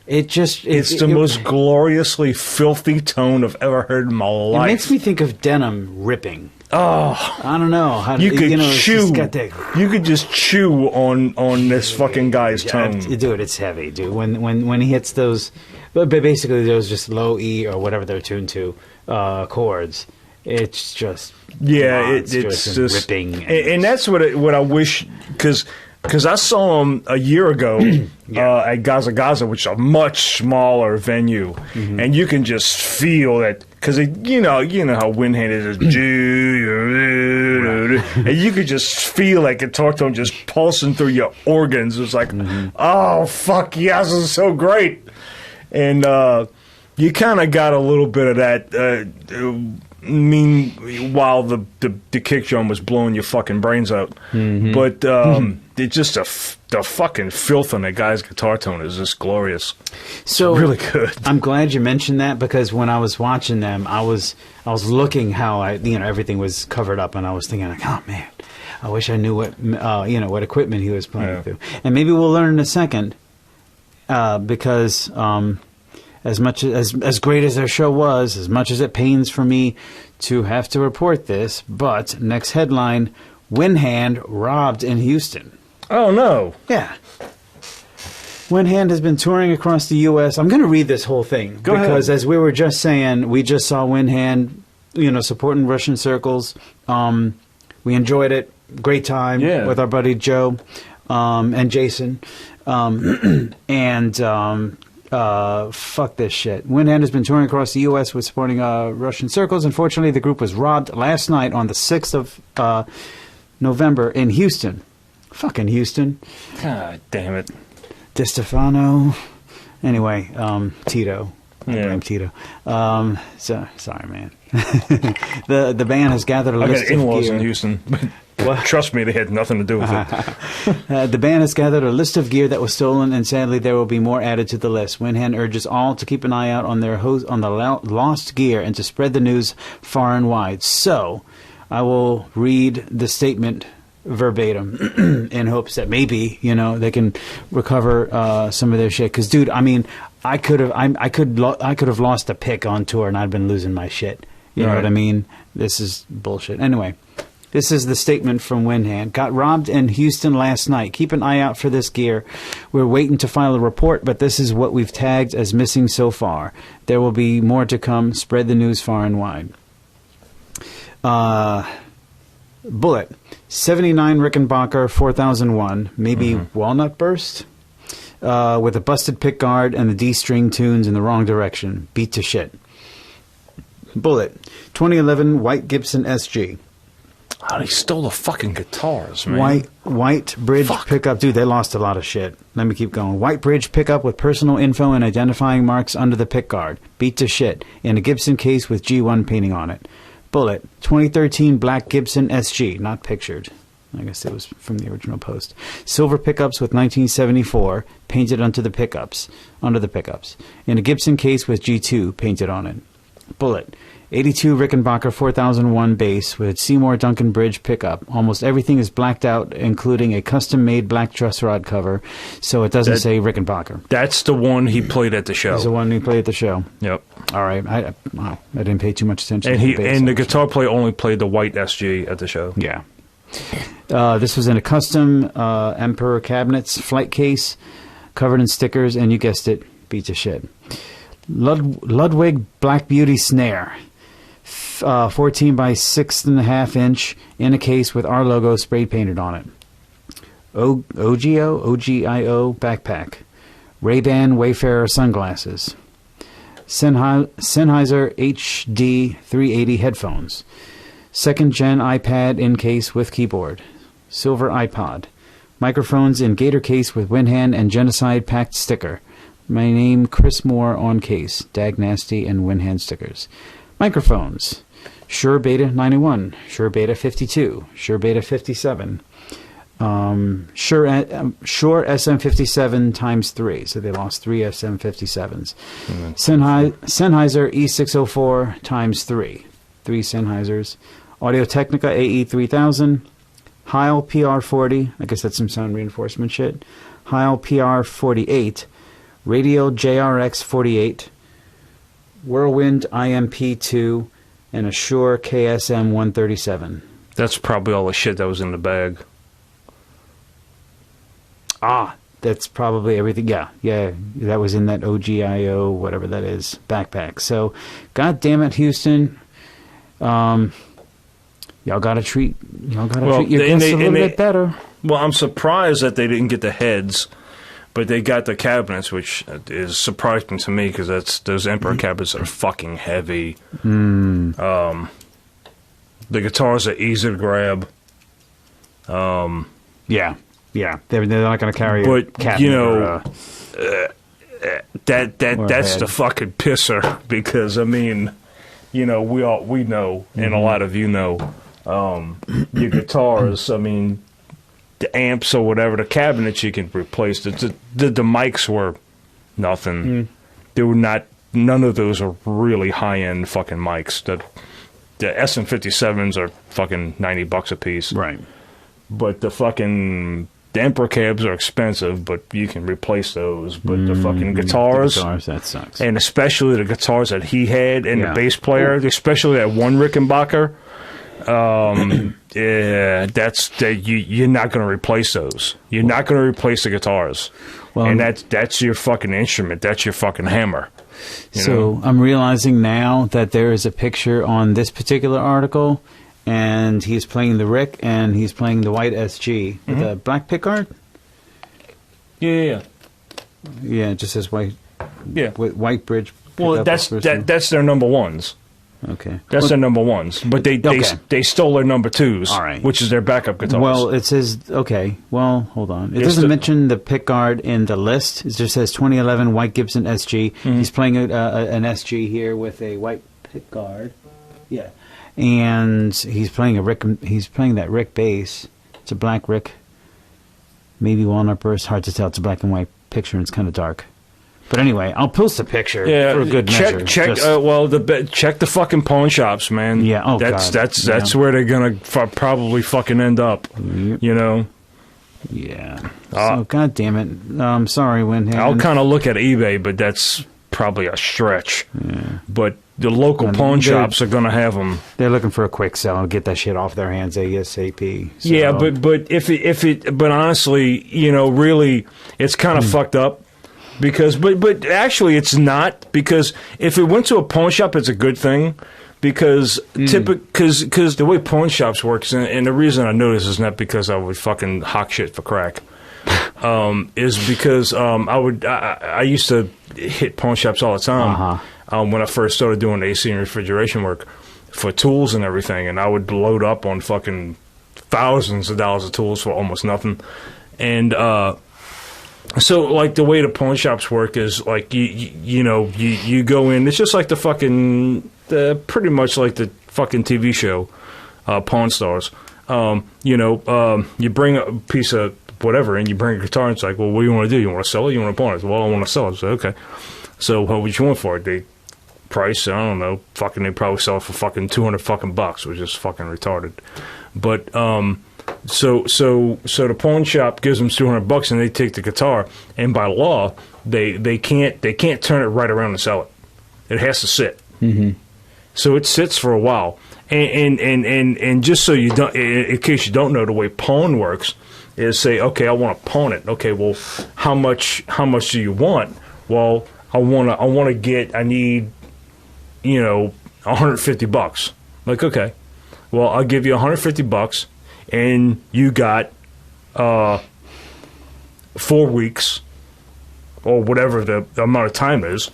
It just. It's the most gloriously filthy tone I've ever heard in my It life. makes me think of denim ripping. Oh, I don't know. How, you could it's chew. just got that- You could just chew on this fucking guy's tone. Dude, it's heavy, dude. When he hits those, but basically those just low E or whatever they're tuned to chords, it's just It's monstrous and just ripping, and that's what I wish because I saw him a year ago at Gaza Gaza, which is a much smaller venue, and you can just feel that because you know how Windhand is, and you could just feel that guitar tone just pulsing through your organs. It's like, oh fuck yes, this is so great, and you kind of got a little bit of that. Meanwhile, the kick drum was blowing your fucking brains out, but it's just the fucking filth on that guy's guitar tone is just glorious. So Really good. I'm glad you mentioned that because when I was watching them, I was looking how everything was covered up, and I was thinking like, oh man, I wish I knew what what equipment he was playing through, and maybe we'll learn in a second because. As much as great as their show was, as much as it pains for me to have to report this, but next headline: Windhand robbed in Houston. Oh no! Yeah, Windhand has been touring across the U.S. I'm going to read this whole thing because, as we were just saying, we just saw Windhand, supporting Russian Circles. We enjoyed it, great time with our buddy Joe and Jason, fuck this shit. Windhand has been touring across the U.S. with supporting Russian Circles. Unfortunately, the group was robbed last night on the 6th of November in Houston. Fucking Houston. God damn it. DeStefano. Anyway, Tito. I Yeah. blame Tito. Sorry, man. The band has gathered a I list got in-laws of in gear. Houston. Trust me, they had nothing to do with it. The band has gathered a list of gear that was stolen, and sadly, there will be more added to the list. Winhand urges all to keep an eye out on their lost gear and to spread the news far and wide. So, I will read the statement verbatim in hopes that maybe they can recover some of their shit. Because, dude, I mean, I could have lost a pick on tour, and I'd been losing my shit. You know what I mean? This is bullshit. Anyway. This is the statement from Winhand. Got robbed in Houston last night. Keep an eye out for this gear. We're waiting to file a report, but this is what we've tagged as missing so far. There will be more to come. Spread the news far and wide. Bullet. 79 Rickenbacker 4001. Maybe Walnut Burst? With a busted pick guard and the D-string tunes in the wrong direction. Beat to shit. Bullet. 2011 White Gibson SG. Oh, they stole the fucking guitars, man. White Bridge pickup. Dude, they lost a lot of shit. Let me keep going. White Bridge pickup with personal info and identifying marks under the pick guard. Beat to shit. In a Gibson case with G1 painting on it. Bullet. 2013 Black Gibson SG. Not pictured. I guess it was from the original post. Silver pickups with 1974 painted under the pickups. In a Gibson case with G2 painted on it. Bullet. 82 Rickenbacker 4001 bass with Seymour Duncan Bridge pickup. Almost everything is blacked out, including a custom-made black truss rod cover, so it doesn't say Rickenbacker. That's the one he played at the show. That's the one he played at the show. Yep. All right. I didn't pay too much attention. And the guitar player only played the white SG at the show. Yeah. This was in a custom Emperor Cabinets flight case, covered in stickers, and you guessed it, beat to shit. Ludwig Black Beauty snare. 14 by 6.5 inch in a case with our logo spray painted on it. OGIO backpack. Ray-Ban Wayfarer sunglasses. Sennheiser HD 380 headphones. 2nd gen iPad in case with keyboard. Silver iPod. Microphones in gator case with Winhand and Genocide packed sticker. My name Chris Moore on case. Dag Nasty and Winhand stickers. Microphones. Shure Beta 91, Shure Beta 52, Shure Beta 57, Shure SM57 times 3, so they lost 3 SM57s. Sennheiser E604 times 3, 3 Sennheisers. Audio-Technica AE3000, Heil PR40, I guess that's some sound reinforcement shit, Heil PR48, Radial JRX48, Whirlwind IMP2, and a Shure KSM 137. That's probably all the shit that was in the bag. That's probably everything. Yeah, that was in that OGIO, whatever that is, backpack. So, God damn it, Houston. Y'all gotta treat your guests a little bit better. Well, I'm surprised that they didn't get the heads, but they got the cabinets, which is surprising to me because those Emperor cabinets are fucking heavy. The guitars are easy to grab. Yeah, they're not going to carry a cabinet. That's the fucking pisser because I mean, we know, and a lot of you know, your guitars. I mean, the amps or whatever, the cabinets you can replace. The mics were nothing. They were not. None of those are really high end fucking mics. The SM57s are fucking $90 a piece. Right. But the Emperor cabs are expensive, but you can replace those. But the fucking guitars, that sucks. And especially the guitars that he had and the bass player, especially that one Rickenbacker. You're not going to replace those. You're not going to replace the guitars. Well, and that's your fucking instrument. That's your fucking hammer. So I'm realizing now that there is a picture on this particular article, and he's playing the Rick, and he's playing the white SG. The black pickguard? Yeah. Yeah, it just says white. Yeah. White Bridge. Well, that's their number ones. Okay. That's their number ones. But they stole their number twos, all right, which is their backup guitars. Well, it says, okay, well, hold on. It doesn't mention the pickguard in the list. It just says 2011 White Gibson SG. He's playing an SG here with a white pickguard. Yeah. and he's playing that Rick bass. It's a black Rick, maybe walnut burst. Hard to tell. It's a black and white picture, and it's kind of dark. But anyway, I'll post a picture for a good measure. Check the fucking pawn shops, man. Yeah. Oh, that's where they're gonna probably fucking end up. Yep. You know. Yeah. So, God damn it. I'm sorry, Windhand. I'll kind of look at eBay, but that's probably a stretch. Yeah. But the local pawn shops are going to have them. They're looking for a quick sell and get that shit off their hands ASAP. So. Yeah, but honestly, you know, really, it's kind of fucked up because, but actually, it's not, because if it went to a pawn shop, it's a good thing. Because because the way pawn shops works, and the reason I know this is not because I would fucking hawk shit for crack, is because I used to hit pawn shops all the time when I first started doing AC and refrigeration work for tools and everything, and I would load up on fucking thousands of dollars of tools for almost nothing, and so like the way the pawn shops work is like you go in, it's just like the fucking. Pretty much like the fucking TV show, Pawn Stars. You bring a piece of whatever and you bring a guitar and it's like, well, what do you want to do? You want to sell it? You want to pawn it? Well, I want to sell it. So, okay. So, what would you want for it? They price, I don't know, fucking, they probably sell it for fucking $200 fucking bucks, which is fucking retarded. But, so the pawn shop gives them $200 and they take the guitar, and by law, they can't turn it right around and sell it. It has to sit. Mm-hmm. So it sits for a while, and just so you don't, in case you don't know, the way pawn works is say, okay, I want to pawn it. Okay, well, how much do you want? Well, I need, $150. Like, okay, well, I'll give you $150, and you got 4 weeks or whatever the amount of time is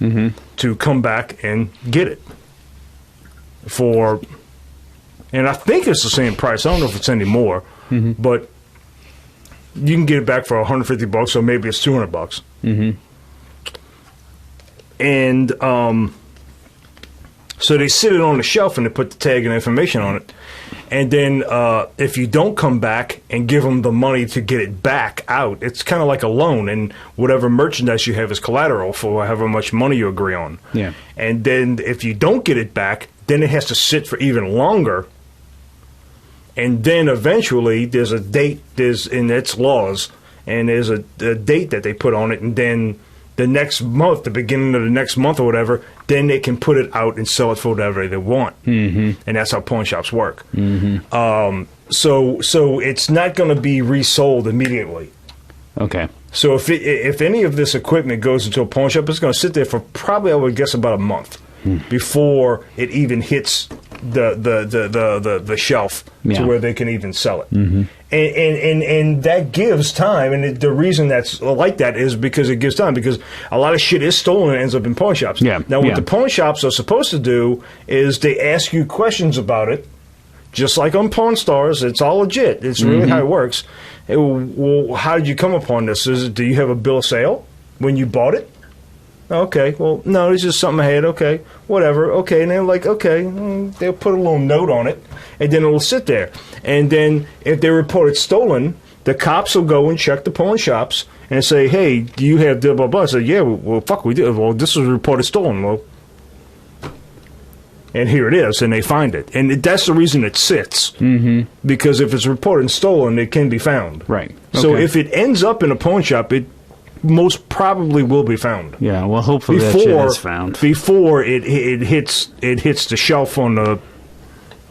to come back and get it. And I think it's the same price. I don't know if it's any more, but you can get it back for $150, so maybe it's $200. Mm-hmm. And so they sit it on the shelf and they put the tag and information on it. And then if you don't come back and give them the money to get it back out, it's kind of like a loan, and whatever merchandise you have is collateral for however much money you agree on. Yeah. And then if you don't get it back, then it has to sit for even longer. And then eventually there's a date, in its laws, and there's a date that they put on it, and then the next month, the beginning of the next month or whatever, then they can put it out and sell it for whatever they want. Mm-hmm. And that's how pawn shops work. Mm-hmm. So it's not going to be resold immediately. Okay. So if any of this equipment goes into a pawn shop, it's going to sit there for probably, I would guess, about a month before it even hits the shelf to where they can even sell it. Mm-hmm. And that gives time, and the reason that's like that is because it gives time, because a lot of shit is stolen and ends up in pawn shops. Yeah. Now, what the pawn shops are supposed to do is they ask you questions about it, just like on Pawn Stars. It's all legit. It's really how it works. Well, how did you come upon this? Do you have a bill of sale when you bought it? Okay, well, no, it's just something I had. Okay, whatever. Okay, and they're like, okay, they'll put a little note on it, and then it'll sit there. And then if they report it stolen, the cops will go and check the pawn shops and say, hey, do you have blah, blah, blah? I say, yeah, well, fuck, we do. Well, this was reported stolen. Well, and here it is, and they find it. And that's the reason it sits, because if it's reported stolen, it can be found. Right. Okay. So if it ends up in a pawn shop, it most probably will be found. Yeah, well, hopefully that shit is found before it hits the shelf on the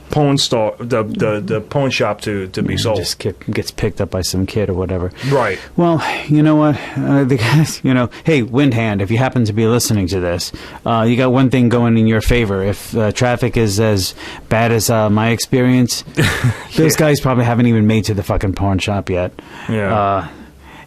pawn store, the pawn shop to be sold. Just gets picked up by some kid or whatever. Right. Well, you know what, the guys, hey, Windhand, if you happen to be listening to this, you got one thing going in your favor. If traffic is as bad as my experience, those guys probably haven't even made to the fucking pawn shop yet. Yeah.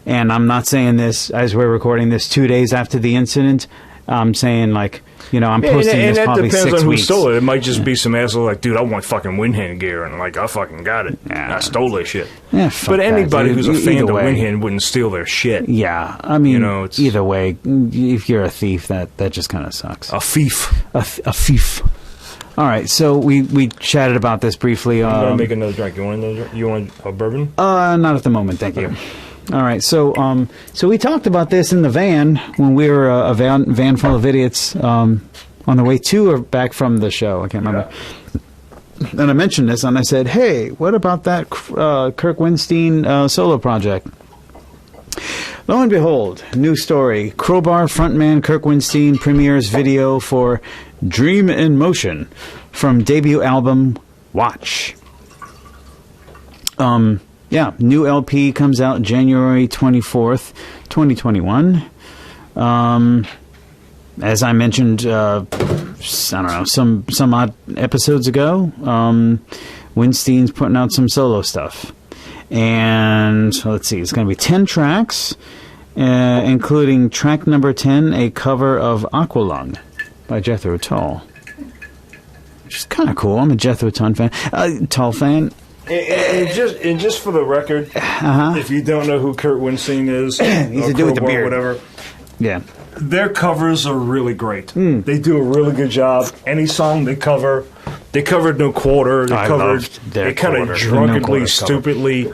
And I'm not saying this as we're recording this 2 days after the incident. I'm saying, like, I'm posting this probably 6 weeks. And that depends on who stole it. It might just be some asshole like, dude, I want fucking Windhand gear. And like, I fucking got it. Yeah. I stole this shit. Yeah, but anybody who's a fan of Windhand wouldn't steal their shit. Yeah. I mean, either way, if you're a thief, that just kind of sucks. A thief. A thief. All right, so we chatted about this briefly. I'm gonna make another drink. You want another? You want a bourbon? Not at the moment, thank you. All right, so we talked about this in the van when we were a van full of idiots on the way to or back from the show. I can't remember. And I mentioned this, and I said, "Hey, what about that Kirk Windstein solo project?" Lo and behold, new story. Crowbar frontman Kirk Windstein premieres video for Dream in Motion from debut album Watch. New LP comes out January 24th, 2021. As I mentioned, I don't know, some odd episodes ago, Windstein's putting out some solo stuff. And so let's see, it's going to be 10 tracks, including track number 10, a cover of Aqualung by Jethro Tull. Which is kind of cool. I'm a Jethro Tull fan. And just for the record, if you don't know who Kurt Windstein is, he's a dude with the beard. Whatever. Yeah. Their covers are really great. They do a really good job. Any song they cover, they covered No Quarter. They kind of drunkenly, stupidly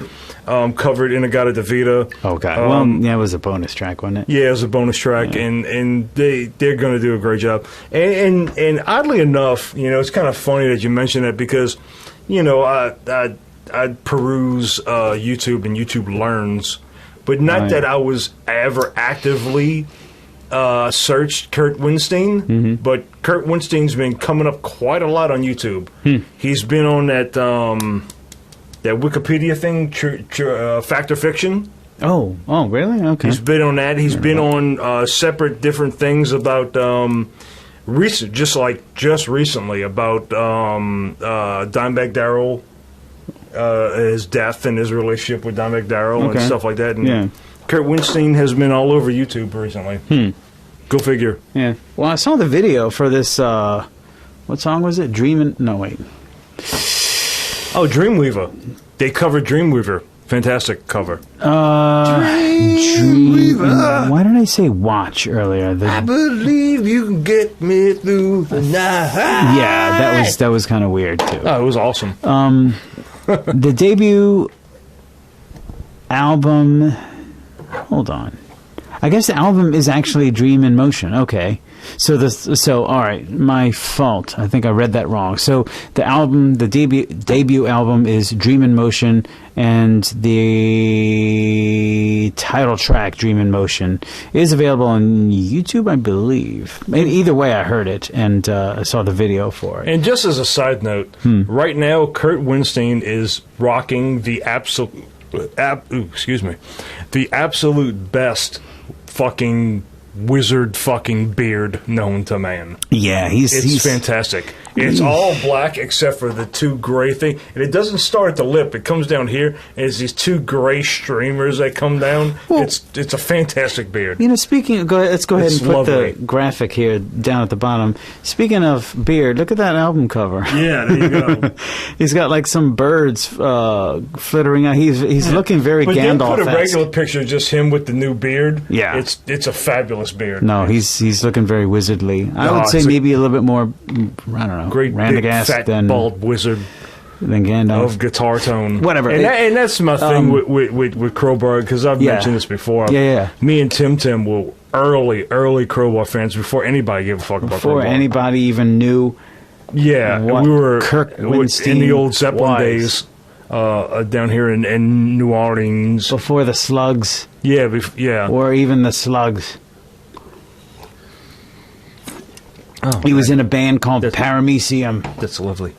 covered Inagata Devita. Oh God! It was a bonus track, wasn't it? Yeah, it was a bonus track, and they're going to do a great job. And oddly enough, it's kind of funny that you mention that because, I peruse YouTube and YouTube Learns, but not that I was ever actively searched Kurt Windstein, but Kurt Windstein's been coming up quite a lot on YouTube. He's been on that Wikipedia thing, Fact or Fiction. Oh, really? Okay. He's been on that. He's been on separate different things about just recently about Dimebag Darrell, his death and his relationship with Dimebag Darrell and stuff like that. And Kurt Windstein has been all over YouTube recently. Go figure. Yeah. Well, I saw the video for this. What song was it? Dreamweaver. They covered Dreamweaver. Fantastic cover. Dreamweaver. Why did I say Watch earlier? I believe you can get me through the night. Yeah, that was kind of weird too. Oh, it was awesome. The debut album. Hold on. I guess the album is actually Dream in Motion. Okay. So all right, my fault. I think I read that wrong. So the debut album is Dream in Motion, and the title track Dream in Motion is available on YouTube, I believe. Either way, I heard it and I saw the video for it. And just as a side note, right now Kurt Windstein is rocking the absolute best fucking wizard fucking beard known to man. Yeah, he's fantastic. It's all black except for the two gray thing, and it doesn't start at the lip. It comes down here, and it's these two gray streamers that come down. Well, it's a fantastic beard. Let's go ahead and put the graphic here down at the bottom. Speaking of beard, look at that album cover. Yeah, there you go. He's got like some birds flittering out. He's looking very Gandalf-esque. But then put a regular picture of just him with the new beard. Yeah, it's a fabulous beard. No, he's looking very wizardly. I would say maybe a little bit more, I don't know, great big fat bald wizard than Gandalf of guitar tone. Whatever, and that's my thing with Crowbar, because I've mentioned this before. Yeah. Me and Tim were early Crowbar fans before anybody gave a fuck about Crowbar. Before anybody even knew. Yeah, we were Kirk Windstein in the old Zeppelin days down here in New Orleans. Before the Slugs. Yeah. Or even the Slugs. He was in a band called Paramecium. That's lovely.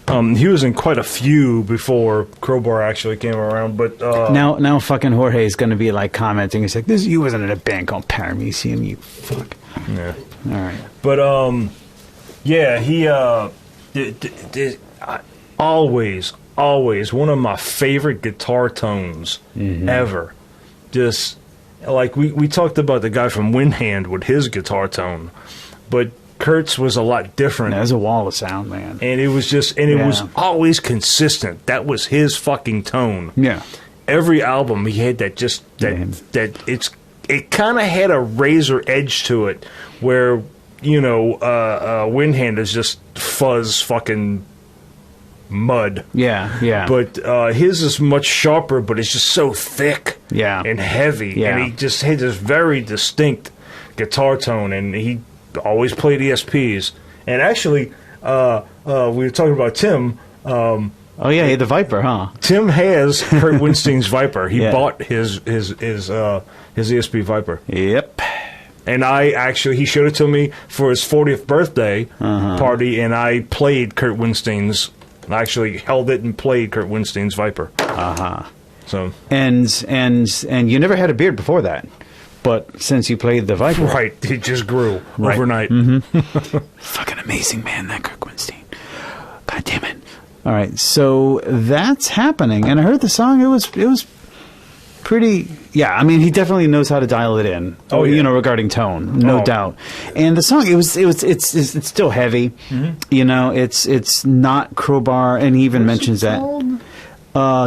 He was in quite a few before Crowbar actually came around, but now fucking Jorge is going to be like commenting. He's like, "You wasn't in a band called Paramecium, you fuck." Yeah. All right. But he always one of my favorite guitar tones ever. Just like we talked about the guy from Windhand with his guitar tone, but Kurt's was a lot different. There's a wall of sound, man. And it was it was always consistent. That was his fucking tone. Yeah. Every album he had it kind of had a razor edge to it, where Windhand is just fuzz fucking mud. Yeah. But his is much sharper, but it's just so thick and heavy. Yeah. And he just had this very distinct guitar tone, and he always played ESPs. And actually, we were talking about Tim. Oh yeah, the Viper, huh? Tim has Kurt Winstein's Viper. He Yeah. bought his ESP Viper. Yep. And he showed it to me for his 40th birthday party, and I played Kurt Winstein's. I actually held it and played Kurt Winstein's Viper. So And you never had a beard before that, but since you played the Viper, right, it just grew Right. overnight. fucking amazing, man, that Kurt Winstein. God damn it! All right, so that's happening, and I heard the song. It was pretty. Yeah, I mean, he definitely knows how to dial it in. Oh, yeah. Regarding tone, no Oh. doubt. And the song, it's still heavy. It's not Crowbar, and he even mentions that.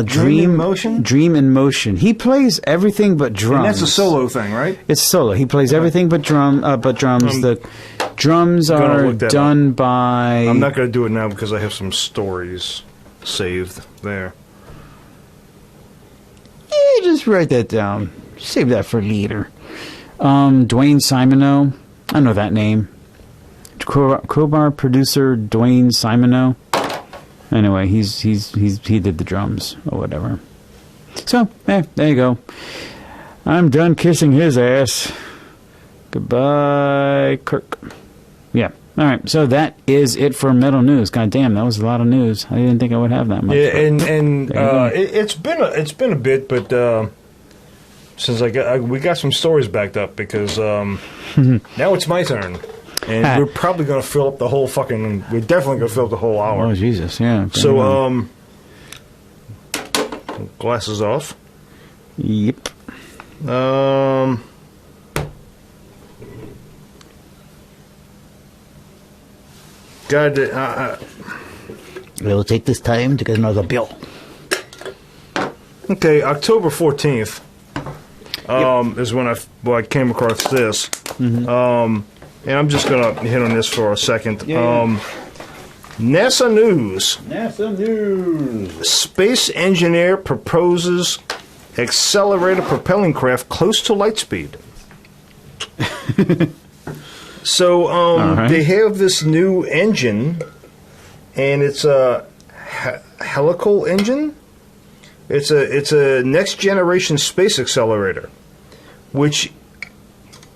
Dream in Motion? Dream in Motion. He plays everything but drums. And that's a solo thing, right? It's solo. He plays everything but drums. The drums gonna are look that done by. I'm not going to do it now because I have some stories saved there. Yeah, just write that down. Save that for later. Dwayne Simoneau. I know that name. Crowbar producer Dwayne Simoneau. Anyway, he did the drums or whatever. So, there you go. I'm done kissing his ass. Goodbye, Kirk. Yeah. All right. So that is it for metal news. God damn, that was a lot of news. I didn't think I would have that much. Yeah, and There you it's been a bit, but since we got some stories backed up because now it's my turn, and we're probably going to fill up the whole fucking. We're definitely going to fill up the whole hour. Oh Jesus, yeah. So glasses off. Yep. God, We'll take this time to get another bill. okay, October 14th is when I came across this. And I'm just going to hit on this for a second. Yeah. NASA News. NASA News. Space engineer proposes accelerator propelling craft close to light speed. So right. they have this new engine, and it's a helical engine. It's a next generation space accelerator, which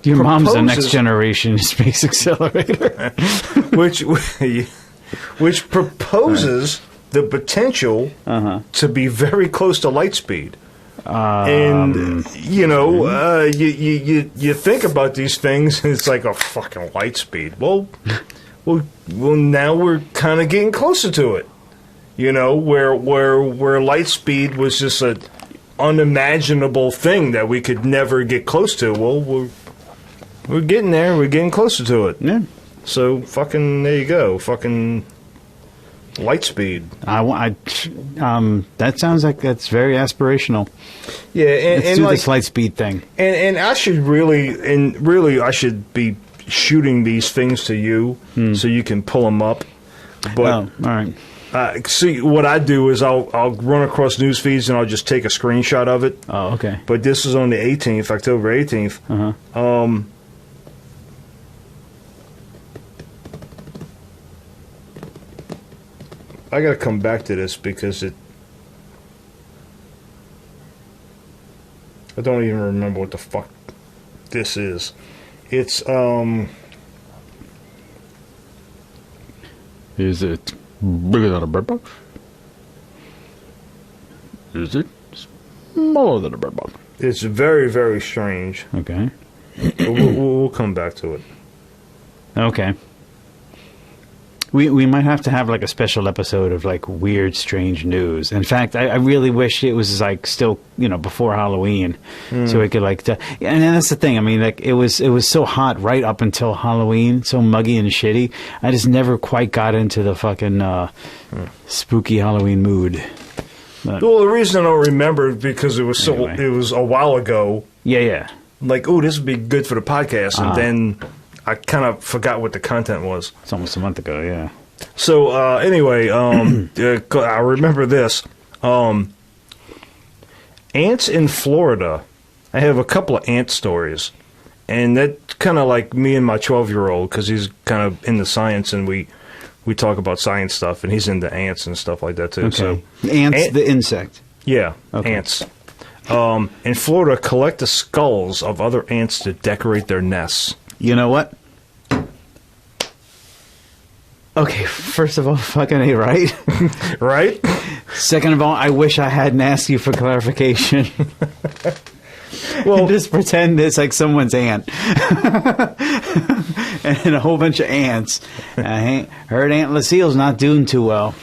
Your mom's the proposes- next generation space accelerator. which proposes the potential to be very close to light speed. And you think about these things, and it's like a fucking light speed. Well, now we're kind of getting closer to it. Where light speed was just a unimaginable thing that we could never get close to. Well, we're getting there. We're getting closer to it. Yeah. So fucking there you go. Fucking light speed. That sounds like that's very aspirational. Yeah, and, Let's do this light speed thing. And I should really I should be shooting these things to you so you can pull them up. But All right. see, what I do is I'll run across news feeds and I'll just take a screenshot of it. Oh, okay. But this is on the 18th, October 18th. I gotta come back to this because I don't even remember what the fuck this is. It's Is it bigger than a bird box? Is it smaller than a bird box? it's very, very strange. Okay. But we'll come back to it. Okay. We might have to have like a special episode of like weird, strange news. In fact, I really wish it was like still before Halloween, so we could like. And then that's the thing. I mean, like it was so hot right up until Halloween, so muggy and shitty. I just never quite got into the fucking spooky Halloween mood. But, Well, the reason I don't remember is because it was Anyway. it was a while ago. yeah. Like, oh, this would be good for the podcast, and then I kind of forgot what the content was. It's almost a month ago, yeah. So anyway, I remember this. Ants in Florida. I have a couple of ant stories, and that's kind of like me and my 12-year-old, because he's kind of into science, and we talk about science stuff, and he's into ants and stuff like that too. Okay. So Ants, the insect. yeah, Okay. ants. In Florida, collect the skulls of other ants to decorate their nests. You know what? Okay, first of all, fucking A, right? Right? Second of all, I wish I hadn't asked you for clarification. Well, just pretend it's like someone's aunt. And a whole bunch of ants. I heard Aunt Lucille's not doing too well.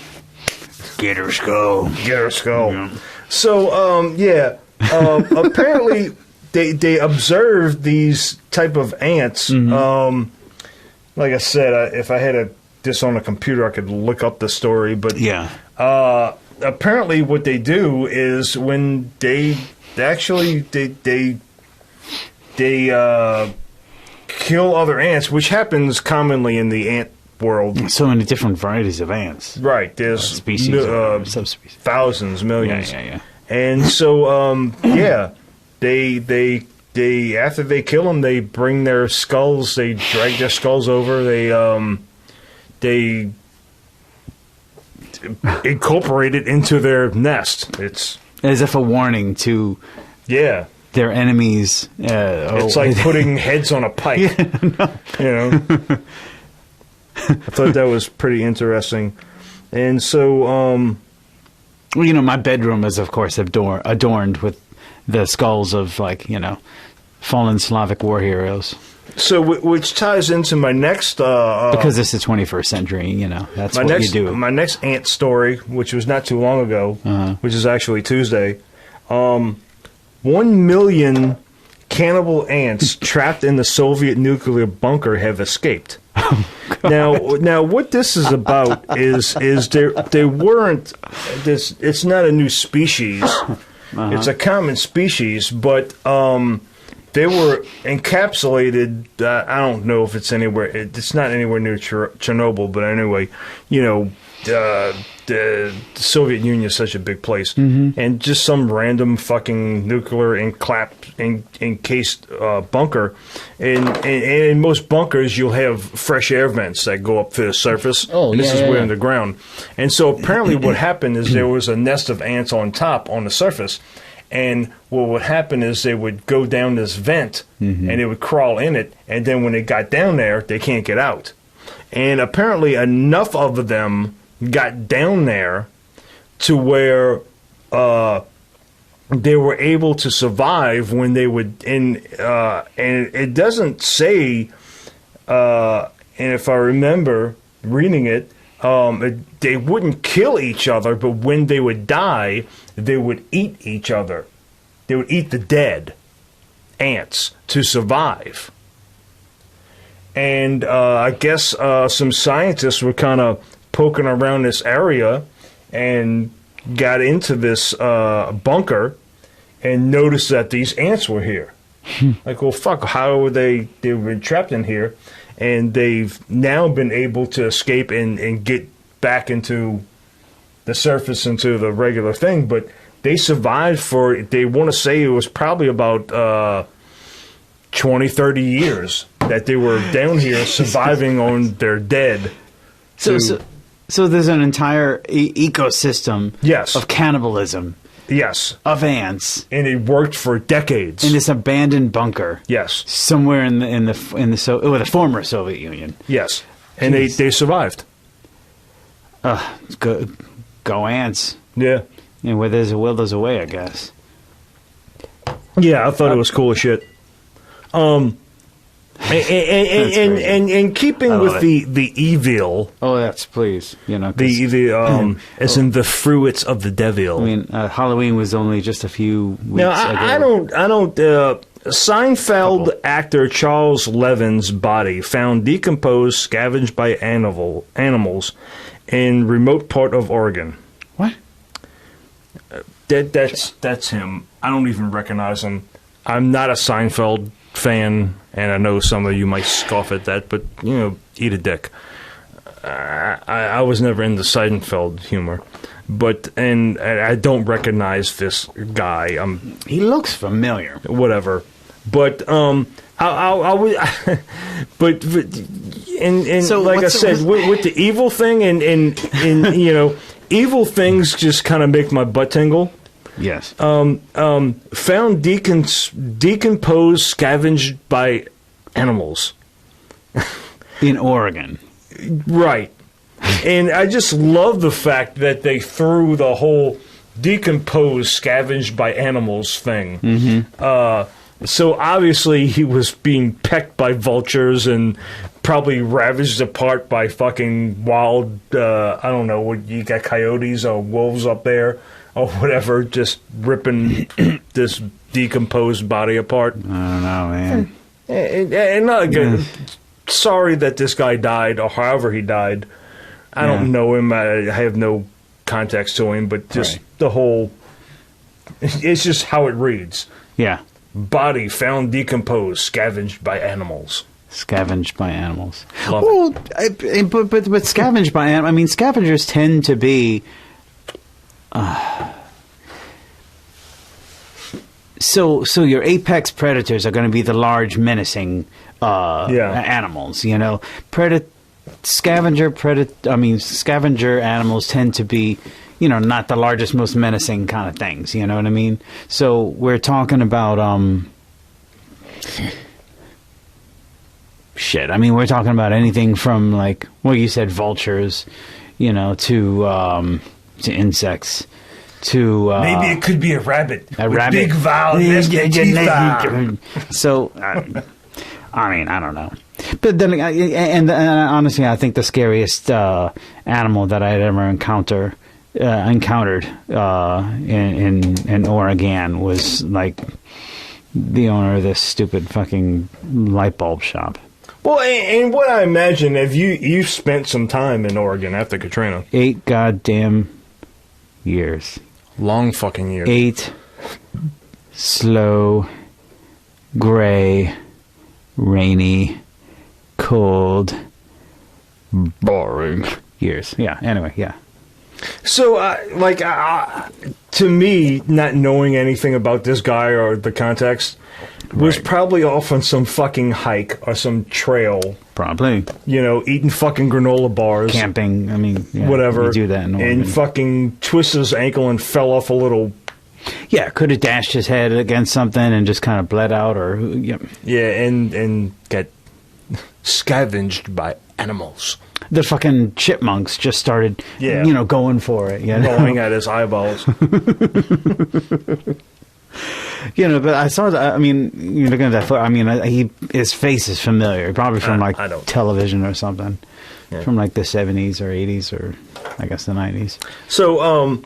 Get her skull. Get her skull. Yeah. So, apparently they observed these type of ants. Mm-hmm. Like I said, if I had this on a computer, I could look up the story. But Yeah. Apparently what they do is when they kill other ants, which happens commonly in the ant world. So many different varieties of ants. Right, there's Species or subspecies. thousands, millions. Yeah. And so, they after they kill them, they bring their skulls, they drag their skulls over, they incorporate it into their nest. It's As if a warning to yeah. their enemies. It's like putting heads on a pike. You know, I thought that was pretty interesting, and so well, you know, my bedroom is, of course, adorned with the skulls of, like, you know, fallen Slavic war heroes. So which ties into my next Because it's the 21st century, you know, that's what you do. My next ant story, which was not too long ago, which is actually Tuesday. 1 million cannibal ants trapped in the Soviet nuclear bunker have escaped. Now, what this is about is they weren't. It's not a new species. It's a common species, but they were encapsulated. I don't know if it's anywhere. It's not anywhere near Chernobyl, but anyway, you know, the Soviet Union is such a big place, and just some random fucking nuclear encased bunker. And in most bunkers, you'll have fresh air vents that go up to the surface. Oh, and this is yeah. way underground. And so apparently, what happened is there was a nest of ants on top on the surface. And what would happen is they would go down this vent, and they would crawl in it, and then when they got down there, they can't get out. And apparently enough of them got down there to where they were able to survive when they would, and it doesn't say, and if I remember reading it, they wouldn't kill each other, but when they would die, they would eat each other. They would eat the dead ants to survive. And I guess some scientists were kind of poking around this area and got into this bunker and noticed that these ants were here. Like, well, fuck, how were they've been trapped in here? And they've now been able to escape and get back into the surface, into the regular thing. But they survived for, they want to say it was probably about 20, 30 years that they were down here surviving on their dead. So there's an entire ecosystem Yes. of cannibalism Yes. of ants And it worked for decades. in this abandoned bunker Yes. somewhere in the former Soviet Union. Yes. And Jeez. they survived. Go ants. Yeah. And where there's a will, there's a way, I guess. Yeah, I thought it was cool as shit. And keeping love with the evil, Oh, that's please, you know. 'cause, the as in the fruits of the devil. I mean, Halloween was only just a few weeks Now, ago. I don't. Seinfeld actor Charles Levin's body found decomposed, scavenged by animals in remote part of Oregon. What? That's him. I don't even recognize him. I'm not a Seinfeld fan. And I know some of you might scoff at that, but, you know, eat a dick. I was never into Seinfeld humor. But, and I don't recognize this guy. He looks familiar. Whatever. But, I would, but and So like I said, with the evil thing and you know, evil things just kind of make my butt tingle. Yes. Found decomposed, scavenged by animals. In Oregon. Right. And I just love the fact that they threw the whole decomposed, scavenged by animals thing. Mm-hmm. So obviously he was being pecked by vultures and probably ravaged apart by fucking wild, I don't know, what you got, coyotes or wolves up there or whatever, just ripping this decomposed body apart. I don't know, man. And not good. Sorry that this guy died or however he died. I don't know him. I have no context to him, but just the whole, it's just how it reads. Yeah. Body found decomposed, scavenged by animals. Scavenged by animals. Love well, but scavenged by animals. I mean, scavengers tend to be. So your apex predators are going to be the large, menacing animals. You know, scavenger animals tend to be, you know, not the largest, most menacing kind of things. You know what I mean? So we're talking about shit. I mean, we're talking about anything from, like, well, you said vultures, you know, to insects, to maybe it could be a rabbit. Big So, I mean, I don't know. But then, and honestly, I think the scariest animal that I had ever encountered in Oregon was, like, the owner of this stupid fucking light bulb shop. Well, and what I imagine, if you spent some time in Oregon after Katrina. 8 goddamn years. Long fucking years. 8 slow, gray, rainy, cold, boring years. Yeah, anyway, yeah. So, to me, not knowing anything about this guy or the context was probably off on some fucking hike or some trail. Probably. You know, eating fucking granola bars. Camping, I mean, yeah, whatever. You do that in Oregon. And fucking twisted his ankle and fell off a little. Yeah, could have dashed his head against something and just kind of bled out, or yeah. Yeah, and got scavenged by animals. The fucking chipmunks just started, you know, going for it. You know? Gnawing at his eyeballs. You know, but I saw that. I mean, you're looking at that photo. I mean, his face is familiar, probably from television or something, from like the 70s or 80s or I guess the 90s. So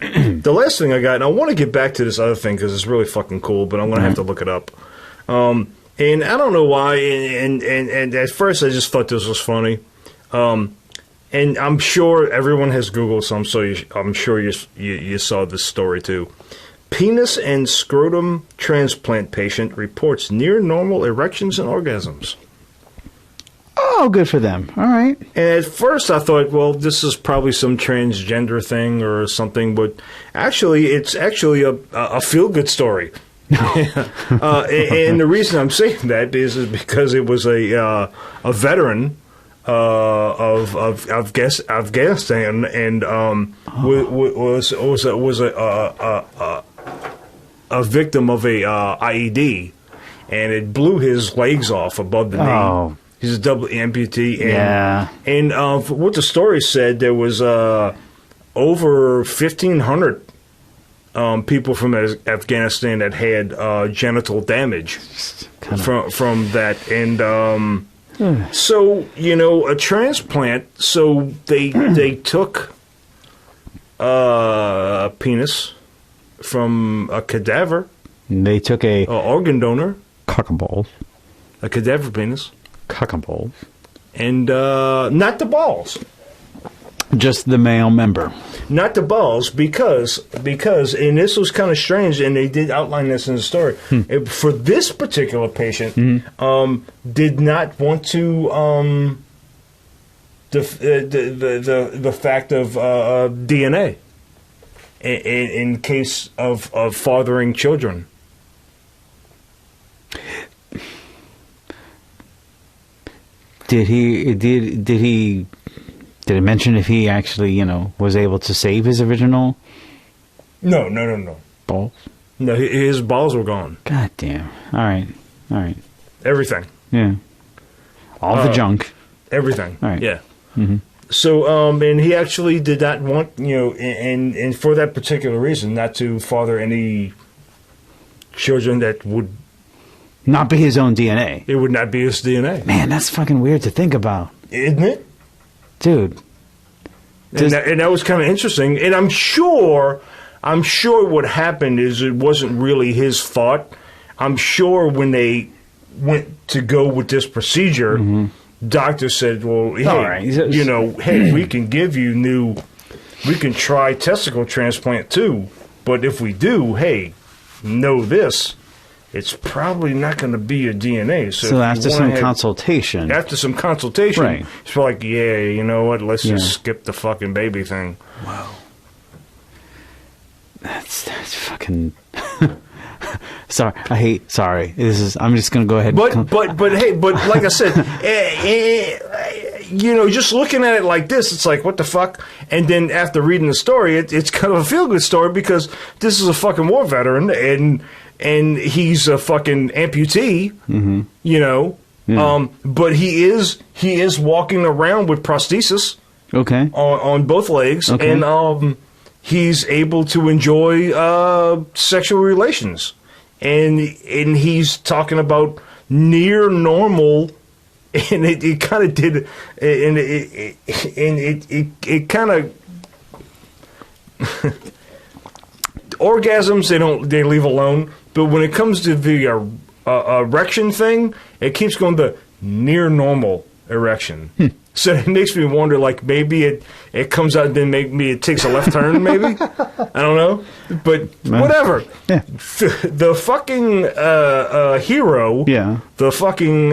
the last thing I got, and I want to get back to this other thing because it's really fucking cool, but I'm going to have to look it up. And I don't know why. And at first I just thought this was funny. And I'm sure everyone has Googled some, so I'm sure you saw this story too. Penis and scrotum transplant patient reports near normal erections and orgasms. Oh, good for them. All right. And at first I thought, well, this is probably some transgender thing or something, but actually it's actually a feel-good story. And the reason I'm saying that is because it was a veteran of Afghanistan and was a victim of a IED, and it blew his legs off above the knee. He's a double amputee. And what the story said, there was over 1,500 people from Afghanistan that had genital damage from that. And so, you know, a transplant, so they took a penis from a cadaver. They took a organ donor. Cockaball. A cadaver penis. Cockaball. And not the balls. Just the male member. not the balls, because and this was kind of strange, and they did outline this in the story. For this particular patient, did not want to the fact of DNA in case of fathering children. Did it mention if he actually, was able to save his original No. balls? No, his balls were gone. God damn. All right. Everything. Yeah. All the junk. Everything. All right. Yeah. So, and he actually did not want, and for that particular reason, not to father any children that would. Not be his own DNA. It would not be his DNA. Man, that's fucking weird to think about. Isn't it? Dude. And that was kind of interesting. And I'm sure what happened is it wasn't really his thought. I'm sure when they went to go with this procedure, doctor said, well, hey, All right. hey, we can give you we can try testicle transplant too. But if we do, hey, know this. It's probably not going to be your DNA. So after some consultation. After some consultation, Right. it's like, yeah, you know what? Let's just skip the fucking baby thing. Wow. That's fucking. Sorry. I'm just going to go ahead. But like I said, just looking at it like this, it's like, what the fuck? And then after reading the story, it's kind of a feel good story because this is a fucking war veteran and he's a fucking amputee, but he is walking around with prosthesis, Okay. on both legs, Okay. and he's able to enjoy sexual relations, and he's talking about near normal, and it kind of did, and it kind of. Orgasms they leave alone, but when it comes to the erection thing, it keeps going to near normal erection. So it makes me wonder, like maybe it comes out and then maybe it takes a left turn, maybe I don't know, but whatever. Yeah. The fucking hero, the fucking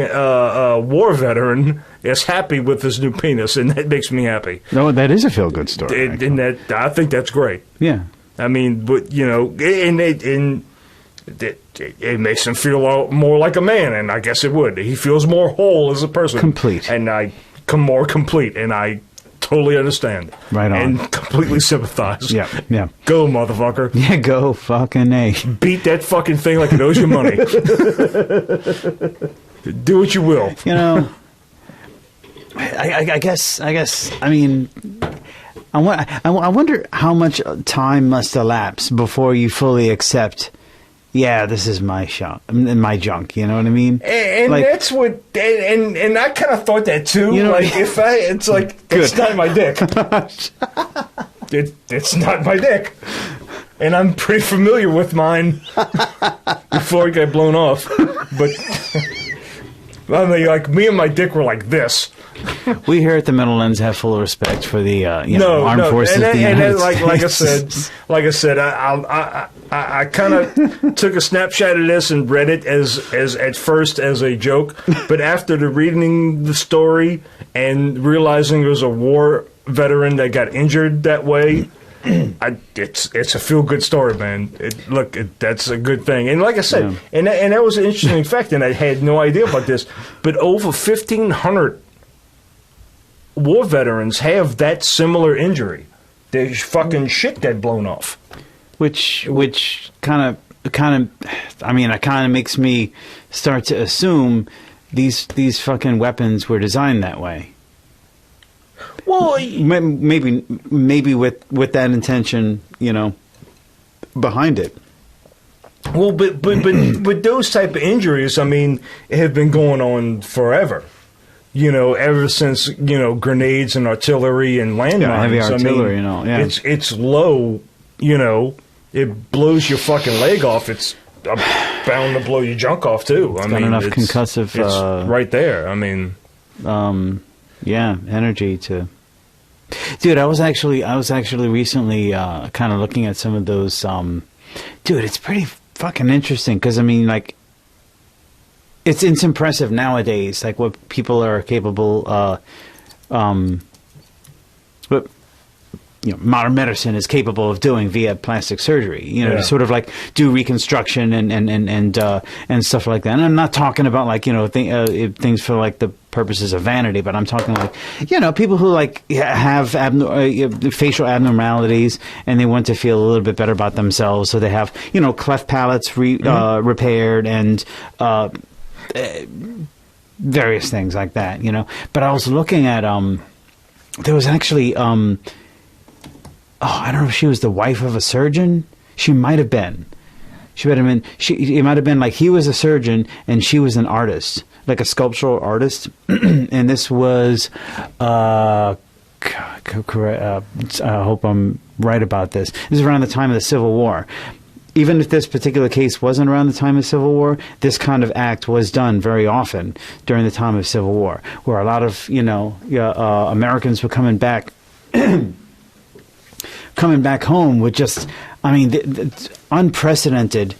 war veteran is happy with his new penis, and that makes me happy. No, that is a feel good story. And I think that's great. Yeah. I mean, but and it makes him feel more like a man, and I guess it would. He feels more whole as a person, Complete, and more complete, and I totally understand, right on, and completely sympathize. Yeah. Go, motherfucker. Yeah, go fucking A. Beat that fucking thing like it owes you money. Do what you will. I guess. I mean. I wonder how much time must elapse before you fully accept, yeah, this is my junk. You know what I mean? And that's what, and I kind of thought that too. It's like, it's not my dick. It's not my dick. And I'm pretty familiar with mine before it got blown off. But, I mean, like, me and my dick were like this. We here at the Meadowlands have full respect for the armed forces. Like I said, I kind of took a snapshot of this and read it as at first as a joke, but after reading the story and realizing there was a war veteran that got injured that way, it's a feel good story, man. That's a good thing. And like I said, and that was an interesting fact, and I had no idea about this, but over 1,500 war veterans have that similar injury. Their fucking shit got blown off. Which kind of makes me start to assume these fucking weapons were designed that way. Well, maybe with that intention, behind it. Well, but those type of injuries, I mean, have been going on forever. Ever since, grenades and artillery and landmines. Heavy artillery and all, yeah. It's low, it blows your fucking leg off. It's bound to blow your junk off, too. It's got enough concussive... It's right there. I mean... energy to Dude, I was actually recently kind of looking at some of those. Dude, it's pretty fucking interesting because I mean, like, it's impressive nowadays, like what people are capable. But modern medicine is capable of doing via plastic surgery. To sort of like do reconstruction and stuff like that. And I'm not talking about like things for like the purposes of vanity, but I'm talking like people who like have facial abnormalities and they want to feel a little bit better about themselves, so they have cleft palates repaired and various things like that. But I was looking at there was actually I don't know if she was the wife of a surgeon. She might have been. It might have been like he was a surgeon and she was an artist, like a sculptural artist. And this was, I hope I'm right about this. This is around the time of the Civil War. Even if this particular case wasn't around the time of Civil War, this kind of act was done very often during the time of Civil War, where a lot of Americans were coming back home with just, the unprecedented,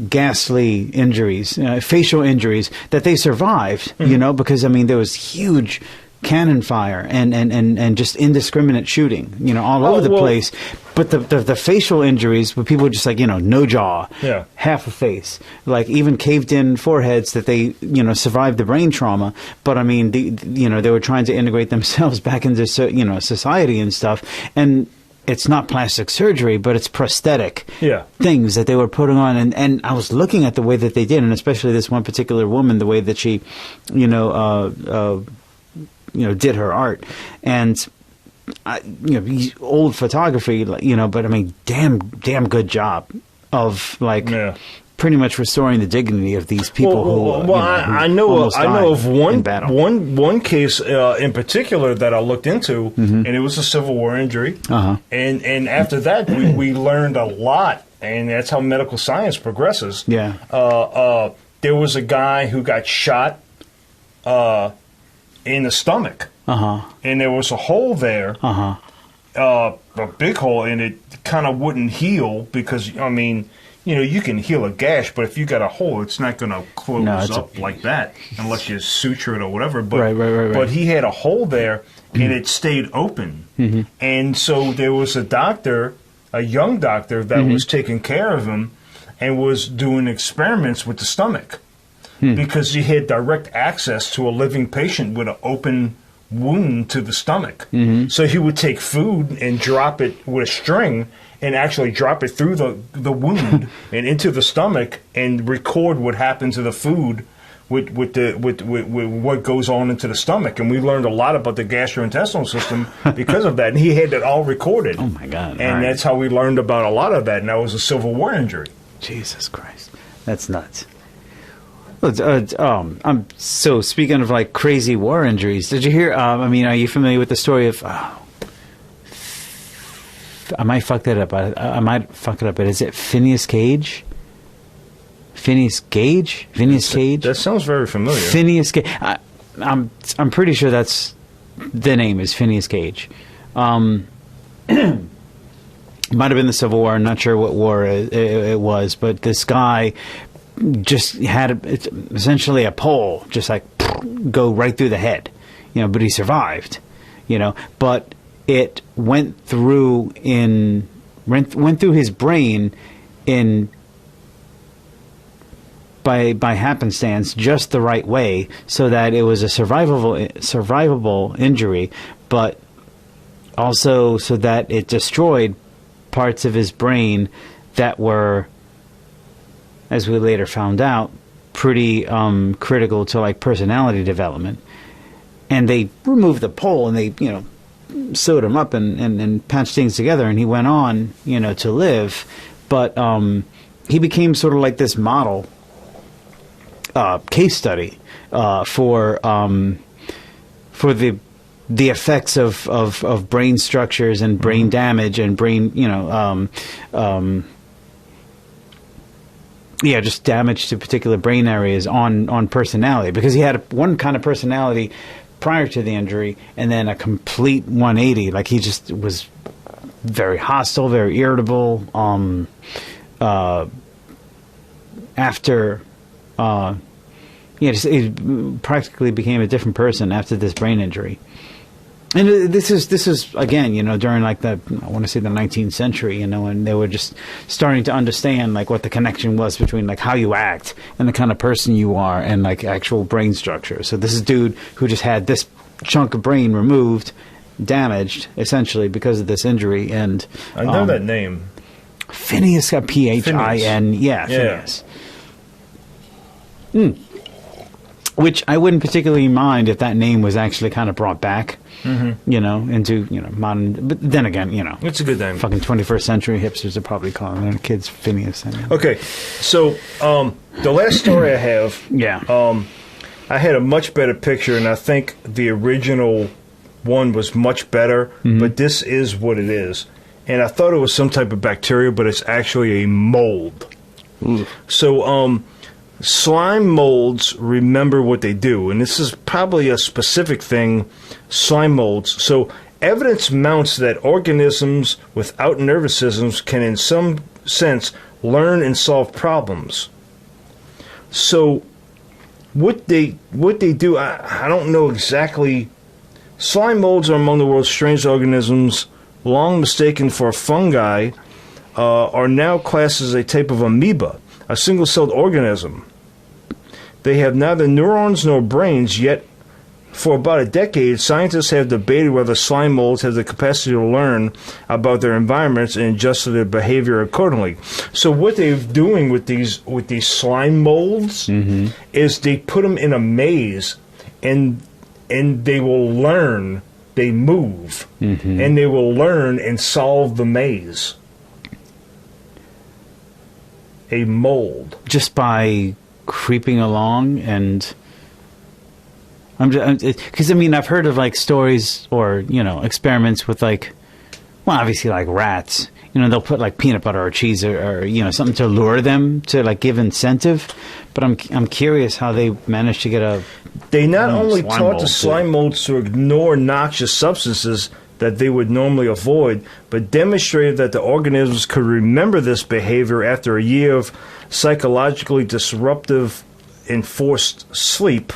ghastly injuries, facial injuries that they survived, because, there was huge cannon fire and just indiscriminate shooting, all over the place. But the facial injuries, where people were just like, no jaw, half a face, like even caved in foreheads that they, survived the brain trauma. But they were trying to integrate themselves back into, society and stuff. And it's not plastic surgery, but it's prosthetic things that they were putting on. And I was looking at the way that they did, and especially this one particular woman, the way that she, did her art. And, old photography, but damn good job of pretty much restoring the dignity of these people I know of one case in particular that I looked into, and it was a Civil War injury. And after that, we learned a lot, and that's how medical science progresses. There was a guy who got shot in the stomach, and there was a hole there, a big hole, and it kind of wouldn't heal because, you can heal a gash, but if you got a hole, it's not going to close up like that unless you suture it or whatever. But, right. But he had a hole there, and it stayed open. And so there was a doctor, a young doctor, that was taking care of him and was doing experiments with the stomach because he had direct access to a living patient with an open wound to the stomach. So he would take food and drop it with a string and actually drop it through the wound and into the stomach and record what happens to the food with what goes on into the stomach. And we learned a lot about the gastrointestinal system because of that. And he had it all recorded. Oh, my God. And that's how we learned about a lot of that. And that was a Civil War injury. Jesus Christ. That's nuts. So speaking of like crazy war injuries, did you hear, are you familiar with the story of, I might fuck that up. I might fuck it up, but is it Phineas Gage? Phineas Gage? That sounds very familiar. Phineas Gage. I'm pretty sure that's the name is Phineas Gage. Might have been the Civil War. I'm not sure what war it was, but this guy just had essentially a pole just like go right through the head, but he survived, but it went through his brain by happenstance just the right way so that it was a survivable injury, but also so that it destroyed parts of his brain that were, as we later found out, pretty critical to like personality development. And they removed the pole and they, sewed him up and patched things together, and he went on, to live. But he became sort of like this model case study for the effects of brain structures and brain damage and brain, just damage to particular brain areas on personality, because he had one kind of personality prior to the injury, and then a complete 180. Like he just was very hostile, very irritable. After, he practically became a different person after this brain injury. And this is again, during like I want to say the 19th century, and they were just starting to understand like what the connection was between like how you act and the kind of person you are and like actual brain structure. So this is a dude who just had this chunk of brain removed, damaged essentially because of this injury. And I know that name. Phineas, got Phin. Yeah, Phineas. Which I wouldn't particularly mind if that name was actually kind of brought back, into, modern... But then again, It's a good name. Fucking 21st century hipsters are probably calling their kids Phineas. Okay, so the last story I have... Yeah. I had a much better picture, and I think the original one was much better, but this is what it is. And I thought it was some type of bacteria, but it's actually a mold. Ooh. So, slime molds remember what they do, and this is probably a specific thing, slime molds. So evidence mounts that organisms without nervous systems can in some sense learn and solve problems. So what they do, I don't know exactly. Slime molds are among the world's strangest organisms, long mistaken for fungi, are now classed as a type of amoeba, a single-celled organism. They have neither neurons nor brains, yet for about a decade, scientists have debated whether slime molds have the capacity to learn about their environments and adjust their behavior accordingly. So what they're doing with these slime molds is they put them in a maze, and they will learn. They move, and they will learn and solve the maze. A mold. Just by creeping along, and because I've heard of like stories or experiments with like, well, obviously like rats. They'll put like peanut butter or cheese or something to lure them, to like give incentive. But I'm curious how they managed to get a. They not only taught the slime slime molds to ignore noxious substances that they would normally avoid, but demonstrated that the organisms could remember this behavior after a year of psychologically disruptive enforced sleep.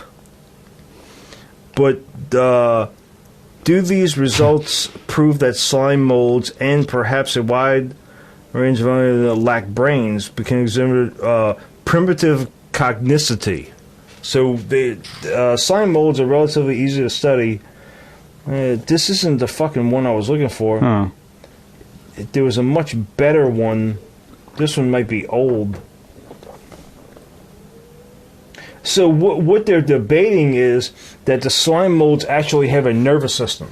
But do these results prove that slime molds and perhaps a wide range of others that lack brains can exhibit primitive cognicity? So the slime molds are relatively easy to study. This isn't the fucking one I was looking for. Huh. There was a much better one. This one might be old. So what they're debating is that the slime molds actually have a nervous system.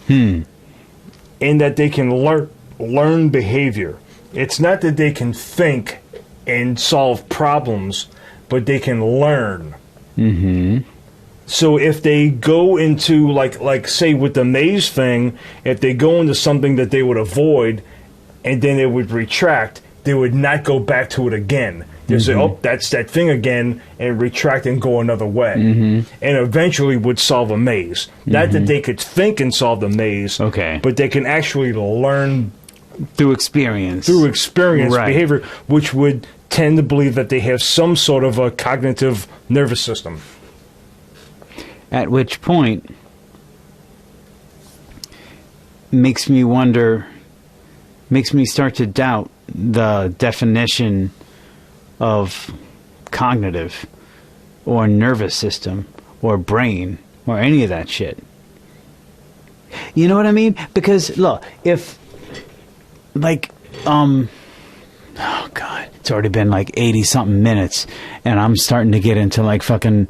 And that they can learn behavior. It's not that they can think and solve problems, but they can learn. So if they go into, like say with the maze thing, if they go into something that they would avoid and then it would retract, they would not go back to it again. They say, oh, that's that thing again, and retract and go another way. And eventually would solve a maze. Not that they could think and solve the maze, but they can actually learn through experience. Right. Behavior, which would tend to believe that they have some sort of a cognitive nervous system. At which point, makes me start to doubt the definition of cognitive or nervous system or brain or any of that shit. You know what I mean? Because look, if like oh god, it's already been like 80 something minutes and I'm starting to get into like fucking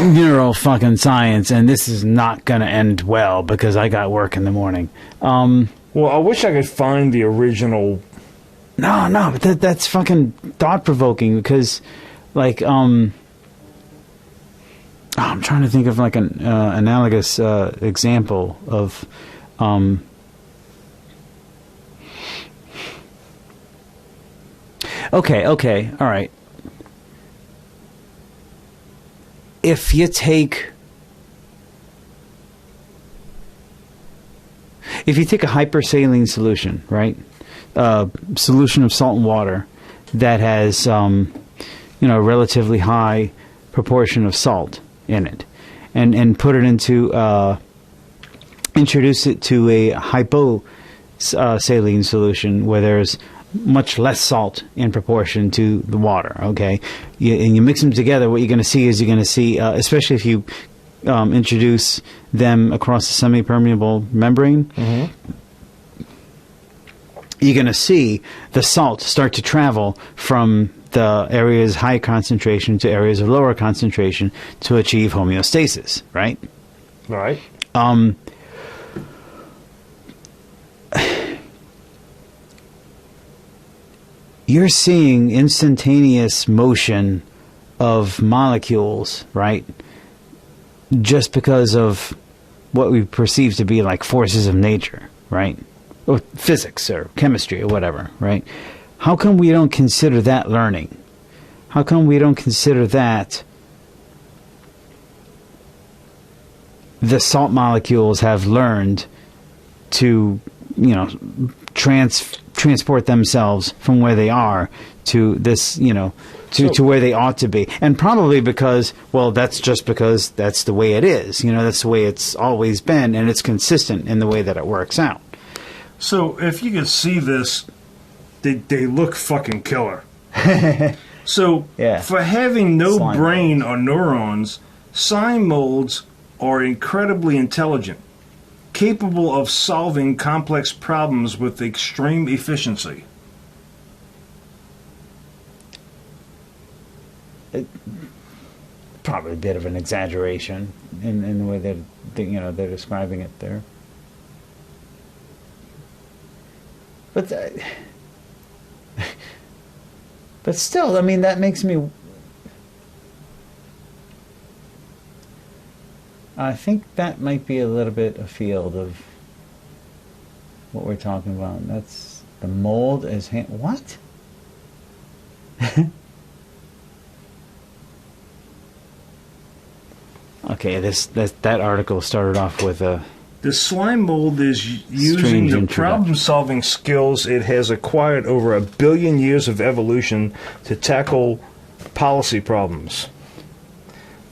neural fucking science, and this is not gonna end well because I got work in the morning. Well, I wish I could find the original. No, but that's fucking thought-provoking because, like, I'm trying to think of like an analogous example of, Okay, all right. if you take a hypersaline solution, right? Solution of salt and water that has, a relatively high proportion of salt in it, and put it into, introduce it to a hyposaline solution where there's much less salt in proportion to the water, okay? And you mix them together, what you're going to see is especially if you introduce them across the semi-permeable membrane, you're going to see the salt start to travel from the areas high concentration to areas of lower concentration to achieve homeostasis, right? All right. You're seeing instantaneous motion of molecules, right? Just because of what we perceive to be like forces of nature, right? Or physics or chemistry or whatever, right? How come we don't consider that learning? How come we don't consider that the salt molecules have learned to, transport themselves from where they are to this, to where they ought to be. And probably because, that's just because that's the way it is. That's the way it's always been, and it's consistent in the way that it works out. So if you could see this, they look fucking killer. So Yeah. for having no Slime brain or neurons, slime molds are incredibly intelligent, capable of solving complex problems with extreme efficiency. Probably a bit of an exaggeration in the way that they're describing it there. But but still, I mean, that makes me. I think that might be a little bit afield of what we're talking about. That's the mold as what? Okay, that article started off with a. The slime mold is using Strange the introduction. problem-solving skills it has acquired over 1 billion years of evolution to tackle policy problems.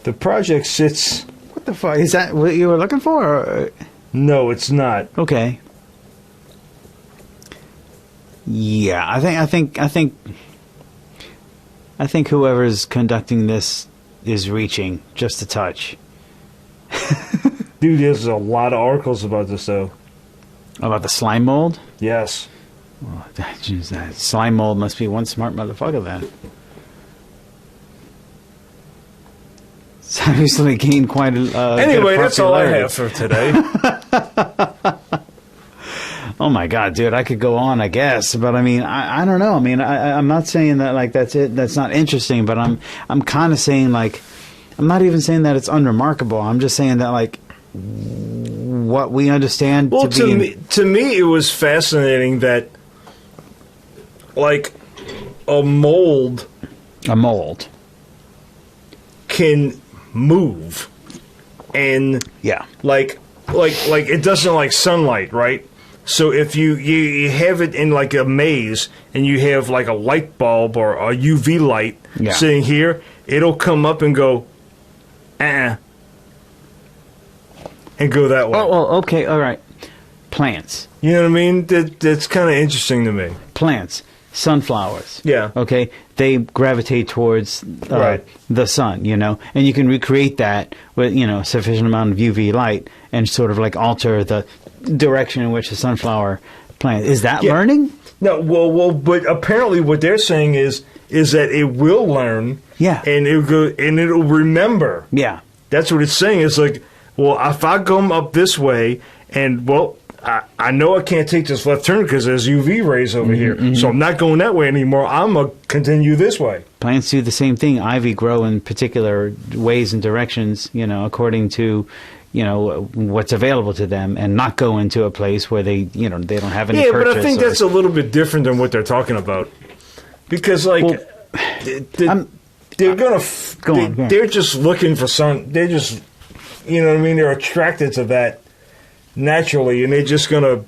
The project sits... What the fuck is that? What you were looking for? Or? No, it's not. Okay. Yeah, I think whoever's conducting this is reaching just a touch. Dude, there's a lot of articles about this, though. About the slime mold? Yes. Oh, that slime mold must be one smart motherfucker then. It's obviously gained quite a. Anyway, bit of that's all I popularity. have for today. Oh my god, dude! I could go on, I guess, but I mean, I don't know. I mean, I'm not saying that like that's it. That's not interesting, but I'm kind of saying like, I'm not even saying that it's unremarkable. I'm just saying that like, what we understand. Well, to me, it was fascinating that, like, a mold can move, and yeah, like it doesn't like sunlight, right? So if you have it in like a maze and you have like a light bulb or a UV light sitting here, it'll come up and go, and go that way. Oh, okay, all right. Plants. You know what I mean? That's kind of interesting to me. Plants. Sunflowers. Yeah. Okay? They gravitate towards Right. the sun, and you can recreate that with, sufficient amount of UV light and sort of like alter the direction in which the sunflower plant. Is that Yeah. learning? No, well, but apparently what they're saying is that it will learn. Yeah. And it'll remember. Yeah. That's what it's saying. It's like, well, if I come up this way, and I know I can't take this left turn because there's UV rays over here, so I'm not going that way anymore. I'm gonna continue this way. Plants do the same thing. Ivy grow in particular ways and directions, according to, what's available to them, and not go into a place where they don't have any. Yeah, but I purchase think or- that's a little bit different than what they're talking about, because like, Well, they're gonna. Go on. They're just looking for sun. They're just, you know what I mean. They're attracted to that naturally, and they're just gonna.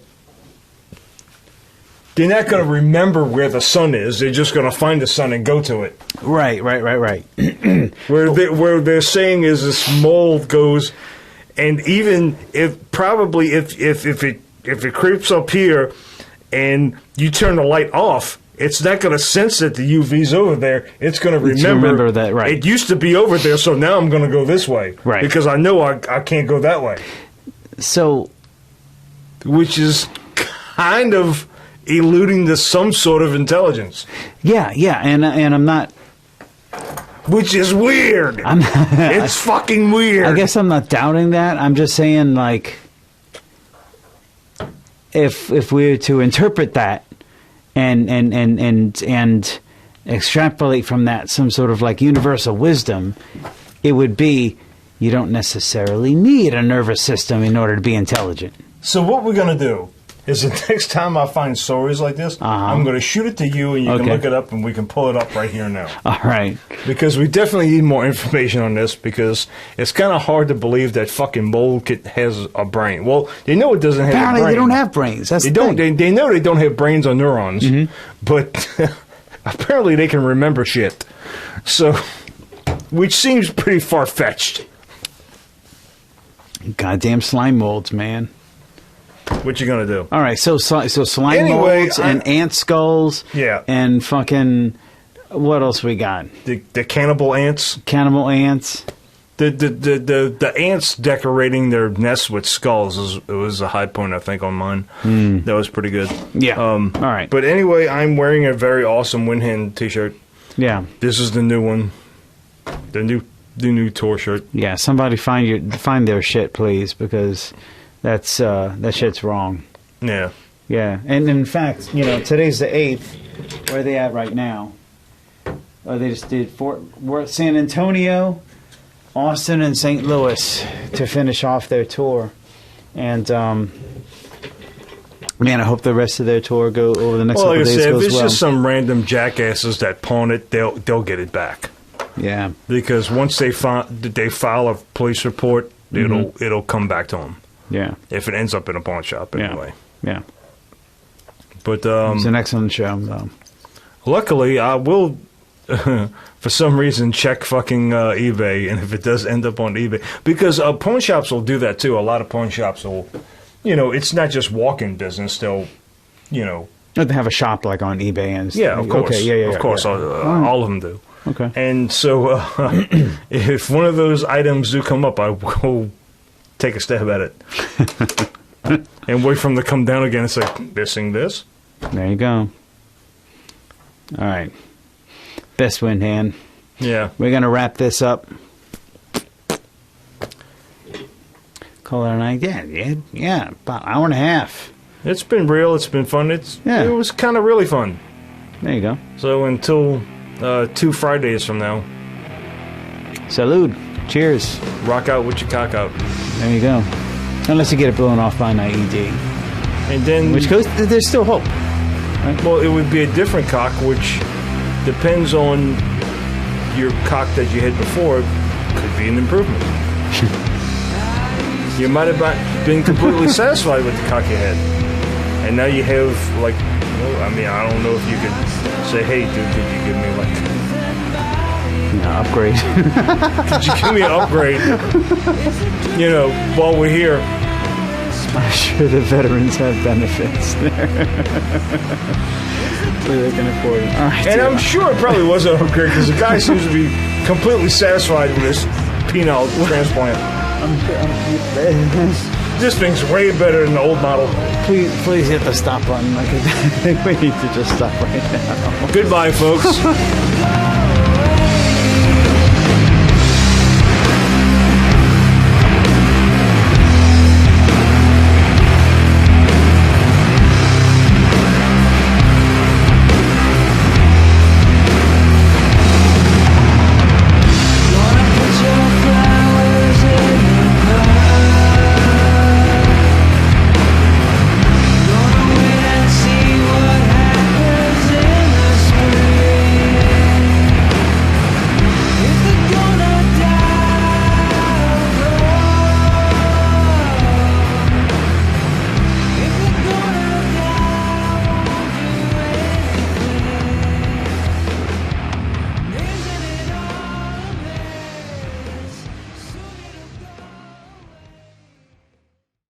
They're not gonna remember where the sun is. They're just gonna find the sun and go to it. Right. Where they're saying is this mole goes, and even if it creeps up here, and you turn the light off, it's not going to sense that the UV's over there. It's going to remember that, right. It used to be over there, so now I'm going to go this way. Right. Because I know I can't go that way. So, Which is kind of alluding to some sort of intelligence. yeah, and I'm not. Which is weird. It's fucking weird. I guess I'm not doubting that. I'm just saying, like, if we were to interpret that and extrapolate from that some sort of like universal wisdom, it would be you don't necessarily need a nervous system in order to be intelligent. So what we're going to do is the next time I find stories like this, I'm going to shoot it to you, and you can look it up, and we can pull it up right here now. All right. Because we definitely need more information on this, because it's kind of hard to believe that fucking mole has a brain. Well, they know it doesn't have Apparently a brain. they don't have brains. That's They the don't. thing. They know they don't have brains or neurons, but apparently they can remember shit. So, which seems pretty far-fetched. Goddamn slime molds, man. What you gonna do? All right, so slime Anyway, molds and ant skulls, Yeah. and fucking what else we got? The cannibal ants. Cannibal ants. The ants decorating their nests with skulls was a high point, I think, on mine. That was pretty good. Yeah. All right. But anyway, I'm wearing a very awesome Windhand t-shirt. Yeah. This is the new one. The new tour shirt. Yeah. Somebody find their shit, please, because that's that shit's wrong. Yeah. Yeah. And in fact, today's the 8th. Where are they at right now? Oh, they just did San Antonio, Austin, and St. Louis to finish off their tour. And man, I hope the rest of their tour go over the next couple like I days said, if goes it's well. just some random jackasses that pawn it, they'll get it back. Yeah. Because once they file a police report, it'll come back to them. Yeah. If it ends up in a pawn shop, anyway. Yeah. But It's an excellent show, though. luckily, I will, for some reason, check fucking eBay, and if it does end up on eBay, because pawn shops will do that too. A lot of pawn shops will, it's not just walk-in business. They'll, They have a shop like on eBay and stuff. yeah, of course, Okay, yeah. of course, yeah. all of them do. Okay. And so, if one of those items do come up, I will take a stab at it. And wait for them to come down again and say, missing this. There you go. All right. Best Windhand. Yeah. We're going to wrap this up. Call it a night. Yeah. About an hour and a half. It's been real. It's been fun. It was kind of really fun. There you go. So until 2 Fridays from now, Salud. Cheers. rock out with your cock out. There you go. Unless you get it blown off by an IED. And then, In which case, there's still hope. well, it would be a different cock, which depends on your cock that you had before. Could be an improvement. You might have been completely satisfied with the cock you had. And now you have, like, well, I mean, I don't know if you could say, hey, dude, could you give me, like, Upgrade. could you give me an upgrade, while we're here? I'm sure the veterans have benefits there. So they can afford it. All right. And I'm sure it probably was an upgrade, because the guy seems to be completely satisfied with his penile transplant. This thing's way better than the old model. Please hit the stop button. I think we need to just stop right now. Goodbye, folks.